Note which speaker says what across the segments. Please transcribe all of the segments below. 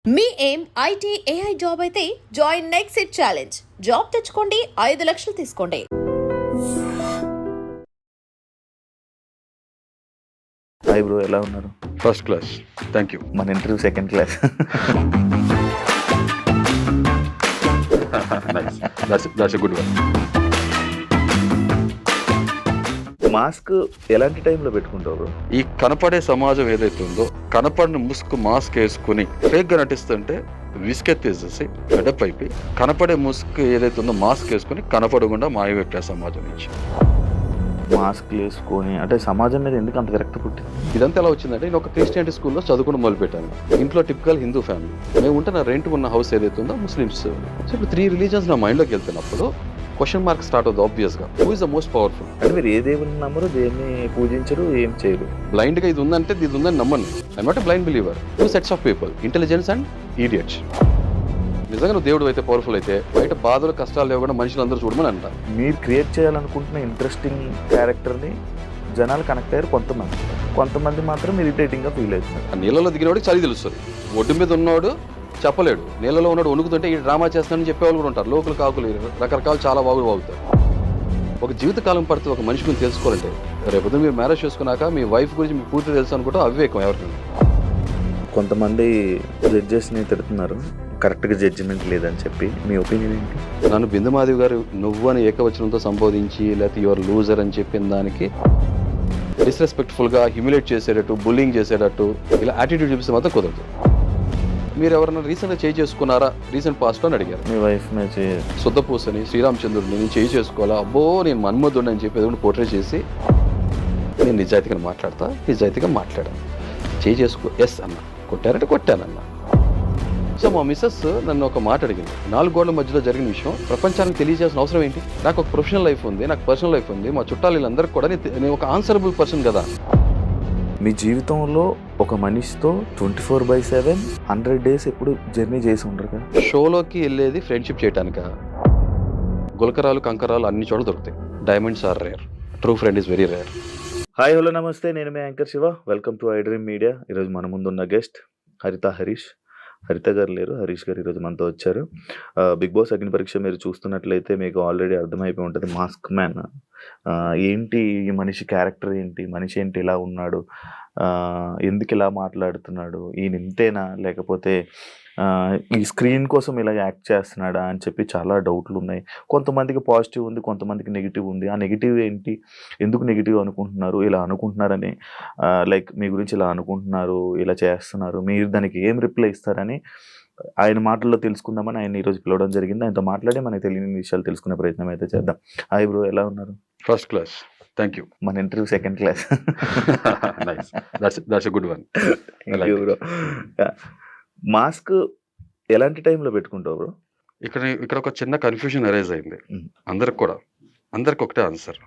Speaker 1: మీ ఏం IT AI job అయితే join next it challenge. Job తెచ్చుకోండి, 5 లక్షలు తీసుకోండి.
Speaker 2: హాయ్ బ్రో, ఎలా ఉన్నారు?
Speaker 3: First class, thank you.
Speaker 2: మన interview second class.
Speaker 3: That's a good one.
Speaker 2: Mask ఎలాంటి టైంలో పెట్టుకుంటారు?
Speaker 3: ఈ కనపడే సమాజం ఏదైతే ఉందో, కనపడిన ముసుగు మాస్క్ వేసుకుని ఫేక్ గా నటిస్తుంటే విసుకెత్తేసేసి గడప్ అయిపోయి కనపడే ముసుగు ఏదైతే ఉందో మాస్క్ వేసుకుని కనపడకుండా మాయపెట్టే సమాజం నుంచి.
Speaker 2: మాస్క్ వేసుకొని అంటే సమాజం మీద ఎందుకు అంత విరక్తి పుట్టింది?
Speaker 3: ఇదంతా ఎలా వచ్చిందంటే, నేను ఒక క్రిస్టియానిటీ స్కూల్లో చదువుకుని మొదలుపెట్టాను. ఇంట్లో టిపికల్ హిందూ ఫ్యామిలీ. మేము ఉంటున్న రెంట్ ఉన్న హౌస్ ఏదైతే ఉందో ముస్లిమ్స్. సో ఇప్పుడు 3 రిలీజన్స్ నా మైండ్లోకి వెళ్తున్నప్పుడు క్వశ్చన్ మార్క్ స్టార్ట్ అవుతుంది ఆబ్వియస్ గా. Who is the most powerful?
Speaker 2: అంటే మీరు ఏ దేవుని నమ్మరు, దేన్ని పూజించరు, ఏం చేయరు?
Speaker 3: బ్లైండ్ గా ఇది ఉందంటే ఇది ఉందని నమ్మను. I not a blind believer. 2 sets of people, intelligence and idiots. నిజంగా నువ్వు దేవుడు అయితే, పవర్ఫుల్ అయితే, బయట బాధలు కష్టాలు లేకుండా మనుషులు అందరూ చూడమని అంటారు.
Speaker 2: మీరు క్రియేట్ చేయాలనుకుంటున్న ఇంట్రెస్టింగ్ క్యారెక్టర్ని జనాలు కనెక్ట్ అయ్యారు కొంతమంది మాత్రం ఇరిటేటింగ్ గా ఫీల్ అవుతున్నారు.
Speaker 3: ఆ నీళ్ళలో దిగినవాడికి చలి తెలుస్తుంది. ఒడ్డు మీద ఉన్నవాడు చెప్పలేడు, నీళ్ళలో ఉన్నాడు వణుకుతుంటే ఈ డ్రామా చేస్తానని చెప్పేవాళ్ళు కూడా ఉంటారు. లోకల్ కాకులు రకరకాలు చాలా వాగుతారు. ఒక జీవితకాలం పడుతుంది ఒక మనిషి గురించి తెలుసుకోవాలంటే. రేపు మీరు మ్యారేజ్ చేసుకున్నాక మీ వైఫ్ గురించి మీకు పూర్తి తెలుసు అనుకుంటే అవివేకం ఎవరికైనా.
Speaker 2: కొంతమంది జడ్జెస్ని తిడుతున్నారు కరెక్ట్గా జడ్జిమెంట్ లేదని చెప్పి. మీ ఒపీనియన్ ఏంటి?
Speaker 3: నన్ను బిందుమాధవి గారు నువ్వు అని ఏకవచనంతో సంబోధించి లేకపోతే యువర్ లూజర్ అని చెప్పిన దానికి డిస్రెస్పెక్ట్ఫుల్గా హ్యూమిలేట్ చేసేటట్టు, బుల్లింగ్ చేసేటట్టు ఇలా యాటిట్యూడ్ చూపిస్తే మాత్రం కుదరదు. మీరు ఎవరైనా రీసెంట్గా చేయి చేసుకున్నారా రీసెంట్ పాస్ట్లో అని అడిగారు.
Speaker 2: మీ వైఫ్
Speaker 3: శుద్ధపూసని శ్రీరామచంద్రుడిని నేను చేయి చేసుకోవాలా, అబ్బో నేను మన్మధుడిని అని చెప్పి ఏదో పోర్ట్రే చేసి నేను నిజాయితీగా మాట్లాడాను. చేయి చేసుకో ఎస్ అన్న, కొట్టారంటే కొట్టానన్నా. సో మా మిస్సెస్ నన్ను ఒక మాట అడిగింది. 4 గోడల మధ్యలో జరిగిన విషయం ప్రపంచానికి తెలియజేయాల్సిన అవసరం ఏంటి? నాకు ఒక ప్రొఫెషనల్ లైఫ్ ఉంది, నాకు పర్సనల్ లైఫ్ ఉంది, మా చుట్టాలు వీళ్ళందరికీ కూడా నేను ఒక ఆన్సరబుల్ పర్సన్ కదా.
Speaker 2: మీ జీవితంలో ఒక మనిషితో 24/7 100 డేస్ ఎప్పుడు జర్నీ చేసి ఉండరు కదా?
Speaker 3: షోలోకి వెళ్ళేది ఫ్రెండ్షిప్ చేయడానిక? గులకరాలు కంకరాలు అన్ని చోట్ల దొరుకుతాయి. Diamonds are rare, true friend is very rare.
Speaker 2: Hi hello నమస్తే, నేను మీ anchor Shiva. Welcome to I dream media. ఈరోజు మన ముందున్న గెస్ట్ హరిత గారు లేరు, హరీష్ గారు ఈరోజు మనతో వచ్చారు. బిగ్ బాస్ అగ్ని పరీక్ష మీరు చూస్తున్నట్లయితే మీకు ఆల్రెడీ అర్థమైపోయి ఉంటుంది. మాస్క్ మ్యాన్ ఏంటి, ఈ మనిషి క్యారెక్టర్ ఏంటి, మనిషి ఏంటి, ఇలా ఉన్నాడు, ఎందుకు ఇలా మాట్లాడుతున్నాడు, ఈయన ఇంతేనా లేకపోతే ఈ స్క్రీన్ కోసం ఇలా యాక్ట్ చేస్తున్నాడా అని చెప్పి చాలా డౌట్లు ఉన్నాయి. కొంతమందికి పాజిటివ్ ఉంది, కొంతమందికి నెగిటివ్ ఉంది. ఆ నెగిటివ్ ఏంటి, ఎందుకు నెగిటివ్ అనుకుంటున్నారు, ఇలా అనుకుంటున్నారని, లైక్ మీ గురించి ఇలా అనుకుంటున్నారు, ఇలా చేస్తున్నారు, మీరు దానికి ఏం రిప్లై ఇస్తారని ఆయన మాటల్లో తెలుసుకుందామని ఆయన ఈరోజు పిలవడం జరిగింది. ఆయనతో మాట్లాడి మనకి తెలియని విషయాలు తెలుసుకునే ప్రయత్నం అయితే చేద్దాం. హాయ్ బ్రో, ఎలా ఉన్నారు?
Speaker 3: First class, thank you.
Speaker 2: మన interview second class.
Speaker 3: That's a good one.
Speaker 2: Bro, mask ఎలాంటి టైంలో పెట్టుకుంటావు బ్రో?
Speaker 3: ఇక్కడ ఒక చిన్న కన్ఫ్యూజన్ అరైజ్ అయింది అందరికి ఒకటే ఆన్సర్.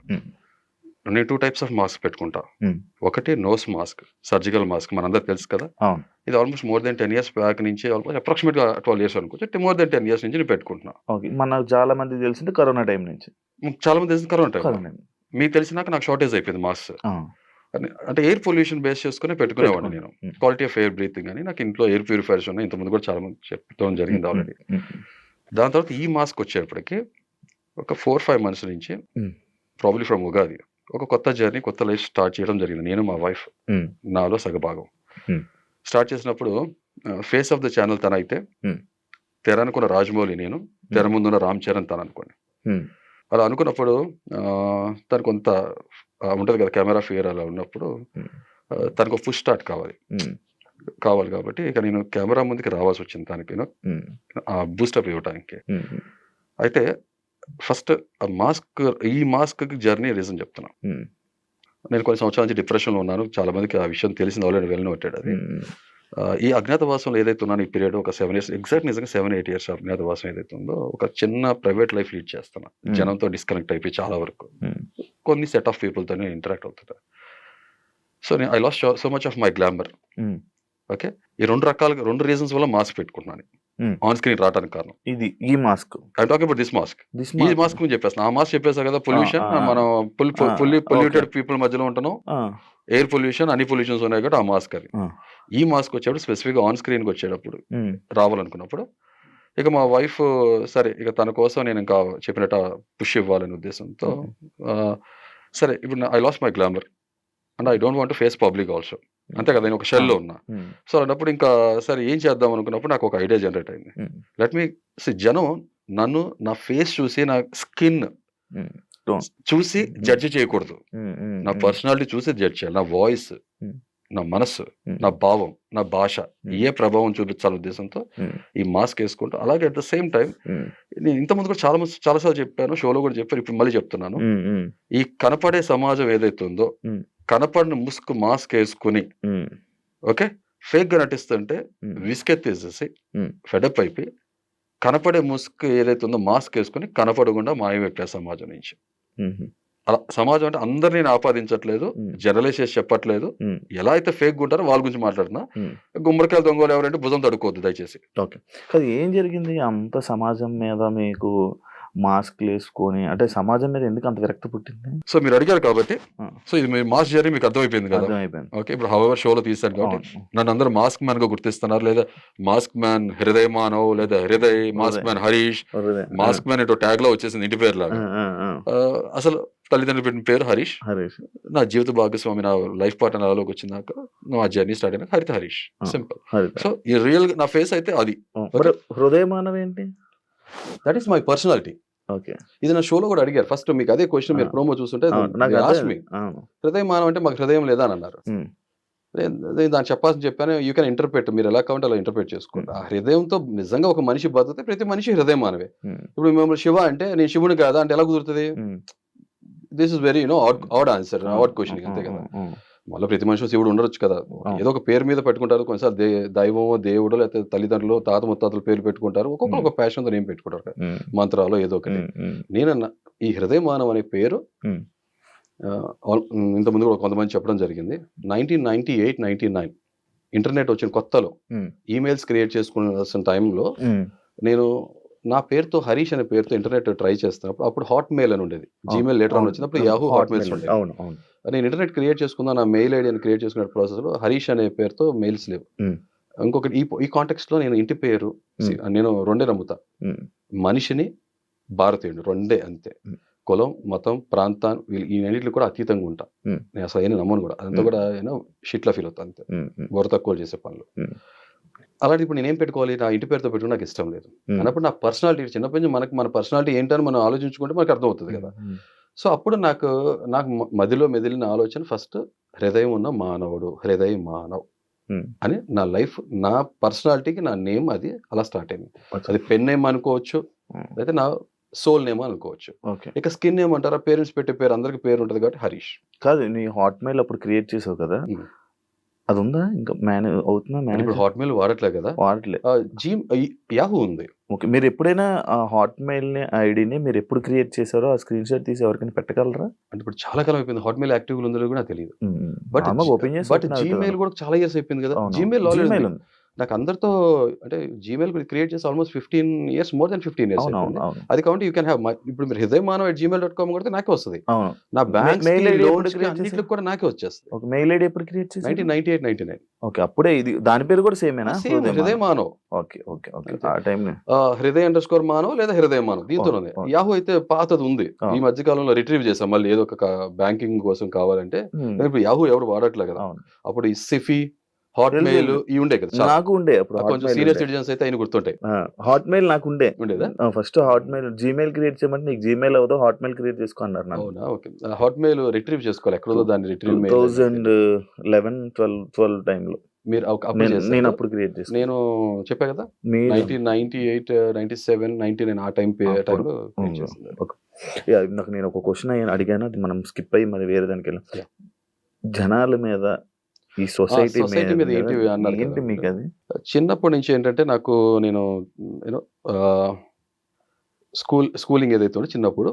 Speaker 3: నేను 2 టైప్స్ ఆఫ్ మాస్క్ పెట్టుకుంటా. ఒకటి నోస్ మాస్క్, సర్జికల్ మాస్క్, మనందరికి తెలుసు కదా. ఇది almost more than 10 years back నుంచి, ఆల్మోస్ట్ అప్రాక్సిమేట్ గా 12 years అనుకోవచ్చు. మోర్ దెన్ 10 years నుంచి నేను పెట్టుకుంటున్నా.
Speaker 2: మనకు చాలా మంది తెలిసింది కరోనా టైం నుంచి.
Speaker 3: చాలా మంది తెలిసింది కరోనా టైం. మీకు తెలిసినాక నాకు షార్టేజ్ అయిపోయింది మాస్క్. అంటే ఎయిర్ పొల్యూషన్ బేస్ చేసుకుని పెట్టుకునేవాడిని నేను. క్వాలిటీ ఆఫ్ ఎయిర్ బ్రీతింగ్ అని నాకు ఇంట్లో ఎయిర్ ప్యూరిఫైర్స్ ఉన్నాయి. ఇంతకుముందు కూడా చాలా మంది చెప్పడం జరిగింది ఆల్రెడీ. దాని తర్వాత ఈ మాస్క్ వచ్చేప్పటికి ఒక 4-5 months నుంచి ప్రాబ్లీ ఫ్రమ్ ఉగాది ఒక కొత్త జర్నీ, కొత్త లైఫ్ స్టార్ట్ చేయడం జరిగింది. నేను మా వైఫ్, నాలో సగభాగం. స్టార్ట్ చేసినప్పుడు ఫేస్ ఆఫ్ ద ఛానల్ తన అయితే, తెర అనుకున్న రాజమౌళి నేను, తెర ముందున్న రామ్ చరణ్ తను అనుకోండి. అలా అనుకున్నప్పుడు తను కొంత ఉంటుంది కదా కెమెరా ఫియర్. అలా ఉన్నప్పుడు తనకు ఫుల్ స్టార్ట్ కావాలి కాబట్టి ఇక నేను కెమెరా ముందుకి రావాల్సి వచ్చింది తనకి బూస్టప్ ఇవ్వడానికి. అయితే ఫస్ట్ ఈ మాస్క్ జర్నీ రీజన్ చెప్తున్నా. నేను కొన్ని సంవత్సరాల నుంచి డిప్రెషన్లో ఉన్నాను. చాలా మందికి ఆ విషయం తెలిసింది, ఆల్రెడీ వెళ్ళిన పెట్టాడు అది. ఈ అజ్ఞాతవాసంలో ఏదైతే ఉన్నాను ఈ పీరియడ్ ఒక 7 years, ఎగ్జాక్ట్ నిజంగా 7-8 years అజ్ఞాతవాసం ఏదైతే ఉందో, ఒక చిన్న ప్రైవేట్ లైఫ్ లీడ్ చేస్తాను. జనంతో డిస్కనెక్ట్ అయిపోయి చాలా వరకు కొన్ని సెట్ ఆఫ్ పీపుల్తో ఇంటరాక్ట్ అవుతుంటా. So I lost so much of my glamour. Okay, ఈ 2 రీజన్స్ వల్ల మాస్క్ పెట్టుకుంటున్నాను ఆన్ స్క్రీన్ రావడానికి కారణం.
Speaker 2: ఈ mask
Speaker 3: I talk about this mask. ఈ మాస్క్ చెప్పేస్తాను. ఆ మాస్క్ చెప్పేసా కదా, పొల్యూషన్, మనం పొల్యూటెడ్ పీపుల్ మధ్యలో ఉంటాను, ఎయిర్ పొల్యూషన్ అన్ని పొల్యూషన్స్ ఉన్నాయి కాబట్టి ఆ మాస్క్ అది.
Speaker 2: ఆ.
Speaker 3: ఈ మాస్క్ వచ్చేటప్పుడు స్పెసిఫిక్గా ఆన్ స్క్రీన్కి వచ్చేటప్పుడు
Speaker 2: ఉమ్,
Speaker 3: రావాలనుకున్నప్పుడు ఇక మా వైఫ్ సరే ఇక తన కోసం నేను ఇంకా చెప్పినట్టు పుష్ ఇవ్వాలనే ఉద్దేశంతో ఆ, సరే ఇప్పుడు I lose my glamour and I don't want face public also, అంతే కదా, నేను ఒక షెల్లో ఉన్నా.
Speaker 2: ఉమ్,
Speaker 3: సో అలాంటప్పుడు ఇంకా సరే ఏం చేద్దాం అనుకున్నప్పుడు నాకు ఒక ఐడియా జనరేట్ అయింది.
Speaker 2: ఉమ్,
Speaker 3: లెట్ మీ జనం నన్ను నా ఫేస్ చూసి నా స్కిన్
Speaker 2: ఉమ్, don't.
Speaker 3: చూసి జడ్జి చేయకూడదు,
Speaker 2: ఉమ్, ఉమ్,
Speaker 3: నా పర్సనాలిటీ చూసి జడ్జ్ చేయాలి. నా వాయిస్,
Speaker 2: ఉమ్,
Speaker 3: నా మనస్సు,
Speaker 2: ఉమ్,
Speaker 3: నా భావం, నా భాష
Speaker 2: ఉమ్,
Speaker 3: ఏ ప్రభావం చూపించాలనే ఉద్దేశంతో
Speaker 2: ఉమ్,
Speaker 3: ఈ మాస్క్ వేసుకుంటూ, అలాగే అట్ ద సేమ్ టైం
Speaker 2: ఉమ్,
Speaker 3: నేను ఇంతకుముందు కూడా చాలాసార్లు చెప్పాను, షోలో కూడా చెప్పాను, ఇప్పుడు మళ్ళీ చెప్తున్నాను.
Speaker 2: ఉమ్, ఉమ్,
Speaker 3: ఈ కనపడే సమాజం ఏదైతే ఉందో
Speaker 2: ఉమ్,
Speaker 3: కనపడిన మాస్క్ వేసుకుని
Speaker 2: ఉమ్,
Speaker 3: ఓకే ఫేక్ గా నటిస్తుంటే
Speaker 2: ఉమ్,
Speaker 3: విసుకెత్తేసేసి
Speaker 2: ఉమ్,
Speaker 3: ఫెడప్ అయిపోయి కనపడే ముసుగు ఏదైతే ఉందో మాస్క్ వేసుకుని కనపడకుండా మాయమెట్టే సమాజం నుంచి.
Speaker 2: ఉమ్,
Speaker 3: అలా సమాజం అంటే అందరినీ నేను ఆపాదించట్లేదు,
Speaker 2: ఉమ్,
Speaker 3: జనరలైజ్ చేసి చెప్పట్లేదు.
Speaker 2: ఉమ్,
Speaker 3: ఎలా అయితే ఫేక్ ఉంటారో వాళ్ళ గురించి మాట్లాడుతున్నా.
Speaker 2: ఉమ్.
Speaker 3: గుమ్మడికాయలు దొంగలు ఎవరంటే భుజం తడుకోవద్దు దయచేసి.
Speaker 2: ఓకే. అది ఏం జరిగింది అంత సమాజం మీద మీకు మాస్క్లు వేసుకొని, అంటే సమాజం మీద ఎందుకు అంత విరక్తి పుట్టింది?
Speaker 3: సో మీరు అడిగారు కాబట్టి,
Speaker 2: ఆ,
Speaker 3: సో ఇది మీ మాస్క్ జర్నీ మీకు అర్థమైపోయింది కదా.
Speaker 2: అర్థమైపోయింది.
Speaker 3: ఓకే, ఇప్పుడు హవర్ షోలో తీశాను కాబట్టి
Speaker 2: అవును.
Speaker 3: నన్ను అందరూ మాస్క్ మ్యాన్ గా గుర్తిస్తున్నారు, లేదా మాస్క్ మ్యాన్ హృదయ మానవ్, లేదా హృదయ్, మాస్క్ మ్యాన్ హరీష్,
Speaker 2: అదే.
Speaker 3: మాస్క్ మ్యాన్ ఇటు ట్యాగ్ లో వచ్చేసింది ఇంటి పేరు
Speaker 2: ఆ,
Speaker 3: లాగా.
Speaker 2: ఆ, ఆ.
Speaker 3: అసలు తల్లిదండ్రులు పెట్టిన పేరు హరీష్.
Speaker 2: హరీష్.
Speaker 3: నా జీవిత భాగస్వామి, నా లైఫ్ పార్ట్నర్ నాలోకి వచ్చినాక నా జర్నీ స్టార్ట్ అయినాక హరిత హరీష్,
Speaker 2: ఆ,
Speaker 3: సింపుల్.
Speaker 2: హరిత.
Speaker 3: సో ఈ రియల్ నా ఫేస్ అయితే అది,
Speaker 2: మరి హృదయమానవ ఏంటి?
Speaker 3: That is my personality.
Speaker 2: Okay.
Speaker 3: ఇది నా షోలో కూడా అడిగారు ఫస్ట్, మీకు అదే క్వశ్చన్ మీరు
Speaker 2: ఆ.
Speaker 3: ప్రోమో చూస్తుంటే
Speaker 2: అవును, నాకు
Speaker 3: they
Speaker 2: అదే.
Speaker 3: asked me,
Speaker 2: అవును.
Speaker 3: హృదయం మానవం అంటే మాకు హృదయం లేదా అని అన్నారు.
Speaker 2: ఉమ్,
Speaker 3: నేను దాన్ని చెప్పాల్సి చెప్పాను, యూ కెన్ ఇంటర్ప్రెట్, మీరు ఎలా కావాలంటే అలా ఇంటర్ప్రెట్ చేసుకోండి. ఆ హృదయంతో నిజంగా ఒక మనిషి బతికితే ప్రతి మనిషి హృదయం మానవే.
Speaker 2: ఉమ్,
Speaker 3: ఇప్పుడు మేము శివ అంటే నేను శివుని కాదా అంటే ఎలా కుదురుతుంది?
Speaker 2: Um.
Speaker 3: This is very odd answer, odd question, అంతే కదా. మళ్ళీ ప్రతి మనిషి శివుడు ఉండొచ్చు కదా, ఏదో ఒక పేరు మీద పెట్టుకుంటారు. కొన్నిసార్లు దైవమో దేవుడో లేకపోతే తల్లిదండ్రులు తాత ముత్తాతల పేర్లు పెట్టుకుంటారు, ఒక్కొక్కరు ఒక ప్యాషన్తో నేమ్ పెట్టుకుంటారు కదా, మంత్రాలు ఏదో ఒకటి. నేను ఈ హృదయ మానవ్ అనే పేరు ఇంతకుముందు కూడా కొంతమంది చెప్పడం జరిగింది. 1998-99 ఇంటర్నెట్ వచ్చిన కొత్తలో ఈమెయిల్స్ క్రియేట్ చేసుకున్న టైంలో నేను నా పేరుతో హరీష్ అనే పేరుతో ఇంటర్నెట్ ట్రై చేస్తున్నప్పుడు అప్పుడు హాట్ మెయిల్ అని ఉండేది. జీమెయిల్ లేటర్ అని వచ్చినప్పుడు యాహూ హాట్ మెయిల్స్ ఉండేది. నేను ఇంటర్నెట్ క్రియేట్ చేసుకున్నా, నా మెయిల్ ఐడి అని క్రియేట్ చేసుకునే ప్రాసెస్లో హరీష్ అనే పేరుతో మెయిల్స్ లేవు. ఇంకొకటి ఈ కాంటెక్స్ట్ లో నేను ఇంటి పేరు నేను రెండే నమ్ముతా, మనిషిని భారతీయుడు రెండే, అంతే. కులం, మతం, ప్రాంతాన్ని ఈ రెండింటిలో కూడా అతీతంగా ఉంటా. నేను అసలు ఏమైనా నమ్మను కూడా, అదంతా కూడా షిట్లా ఫీల్ అవుతా, అంతే. బోర తక్కువ చేసే పనులు. అలాంటి ఇప్పుడు నేనేం పెట్టుకోవాలి, నా ఇంటి పేరుతో పెట్టుకుని నాకు ఇష్టం లేదు అన్నప్పుడు నా పర్సనాలిటీ చిన్నప్పటి నుంచి మనకి మన పర్సనాలిటీ ఏంటని మనం ఆలోచించుకుంటే మనకు అర్థమవుతుంది కదా. సో అప్పుడు నాకు మదిలో మెదిలిన ఆలోచన ఫస్ట్ హృదయం ఉన్న మానవుడు, హృదయ మానవ్ అని నా లైఫ్, నా పర్సనాలిటీకి నా నేమ్ అది అలా స్టార్ట్ అయింది. అది పెన్ నేమ్ అనుకోవచ్చు, అయితే నా సోల్ నేమ్ అనుకోవచ్చు. ఇక స్కిన్ నేమ్ అంటారా, పేరెంట్స్ పెట్టే పేరు అందరికి పేరు ఉంటుంది కాబట్టి హరీష్.
Speaker 2: కాదు, నీ హాట్ మెయిల్ అప్పుడు క్రియేట్ చేసావు కదా, అది ఉందా ఇంకా? అవుతుందా?
Speaker 3: ఇప్పుడు హాట్ మెయిల్ వాడట్లే కదా,
Speaker 2: వాడట్లే.
Speaker 3: యాహూ ఉంది.
Speaker 2: ఓకే. మీరు ఎప్పుడైనా ఆ హాట్ మెయిల్ ఐడిని మీరు ఎప్పుడు క్రియేట్ చేశారో ఆ స్క్రీన్ షాట్ తీసి ఎవరికైనా పెట్టగలరా?
Speaker 3: అంటే ఇప్పుడు చాలా కాలం అయిపోయింది, హాట్ మెయిల్ యాక్టివ్ ఉందో కూడా నాకు తెలియదు.
Speaker 2: ఓపెన్ చేసి
Speaker 3: బట్ జీమెయిల్ కూడా చాలా ఇయర్స్ అయిపోయింది కదా. జీమెయిల్ ఆల్రెడీ నాకు అందరితో అంటే జీమెయిల్ క్రియేట్ చేసి almost 15 years, more than 15 years. అది కాబట్టి యూ కెన్ హ్యావ్, ఇప్పుడు మీరు hridayamanav@gmail.com కొడితే నాకే వస్తుంది. నా బ్యాంక్ మెయిల్ ఐడి అన్నిటికి కూడా నాకే వచ్చేస్తుంది.
Speaker 2: ఒక మెయిల్ ఐడి ఎప్పుడు క్రియేట్ చేశారు?
Speaker 3: 1998-99.
Speaker 2: ఓకే, అప్పుడే ఇది దాని పేరు కూడా సేమేనా?
Speaker 3: హృదయ మానవ్.
Speaker 2: Okay okay okay. ఆ టైం
Speaker 3: హృదయ_మానవ్ లేదా హృదయ మానవ్ దీంతోనే. యాహూ అయితే పాతది ఉంది, ఈ మధ్య కాలంలో రిట్రీవ్ చేసాం మళ్ళీ, ఏదో ఒక బ్యాంకింగ్ కోసం కావాలంటే. ఇప్పుడు యాహూ ఎవరు వాడట్లే కదా, అప్పుడు ఈ సిఫీ, హాట్ మెయిల్ ఇవి ఉండే కదా,
Speaker 2: నాకు ఉండే. అప్పుడు
Speaker 3: కొంచెం సీనియర్ సిటిజన్స్ అయితే ఆయన గుర్తుంటాయి.
Speaker 2: హాట్ మెయిల్ నాకు
Speaker 3: ఉండేదా?
Speaker 2: First hot mail Gmail create చేయమంటే నీకు జీమెయిల్ అవుతా, హాట్ మెయిల్ క్రియేట్ చేసుకో అన్నారు.
Speaker 3: అవునా? ఓకే. హాట్ మెయిల్ రిట్రీవ్ చేసుకోవాలి, ఎక్కడో దాన్ని రిట్రీవ్
Speaker 2: 2011-12 టైంలో
Speaker 3: మీరు
Speaker 2: నేను అప్పుడు క్రియేట్ చేశాను.
Speaker 3: నేను చెప్పా కదా 1998-97-99 ఆ టైంలో.
Speaker 2: నాకు నేను ఒక క్వశ్చన్ అడిగాను, అది మనం స్కిప్ అయ్యి మరి వేరే దానికి వెళ్ళాం. జనాల మీద, ఈ సొసైటీ మీద ఏంటి మీకు? అది
Speaker 3: చిన్నప్పటి నుంచి ఏంటంటే నాకు, నేను స్కూలింగ్ ఏదైతే ఉందో చిన్నప్పుడు,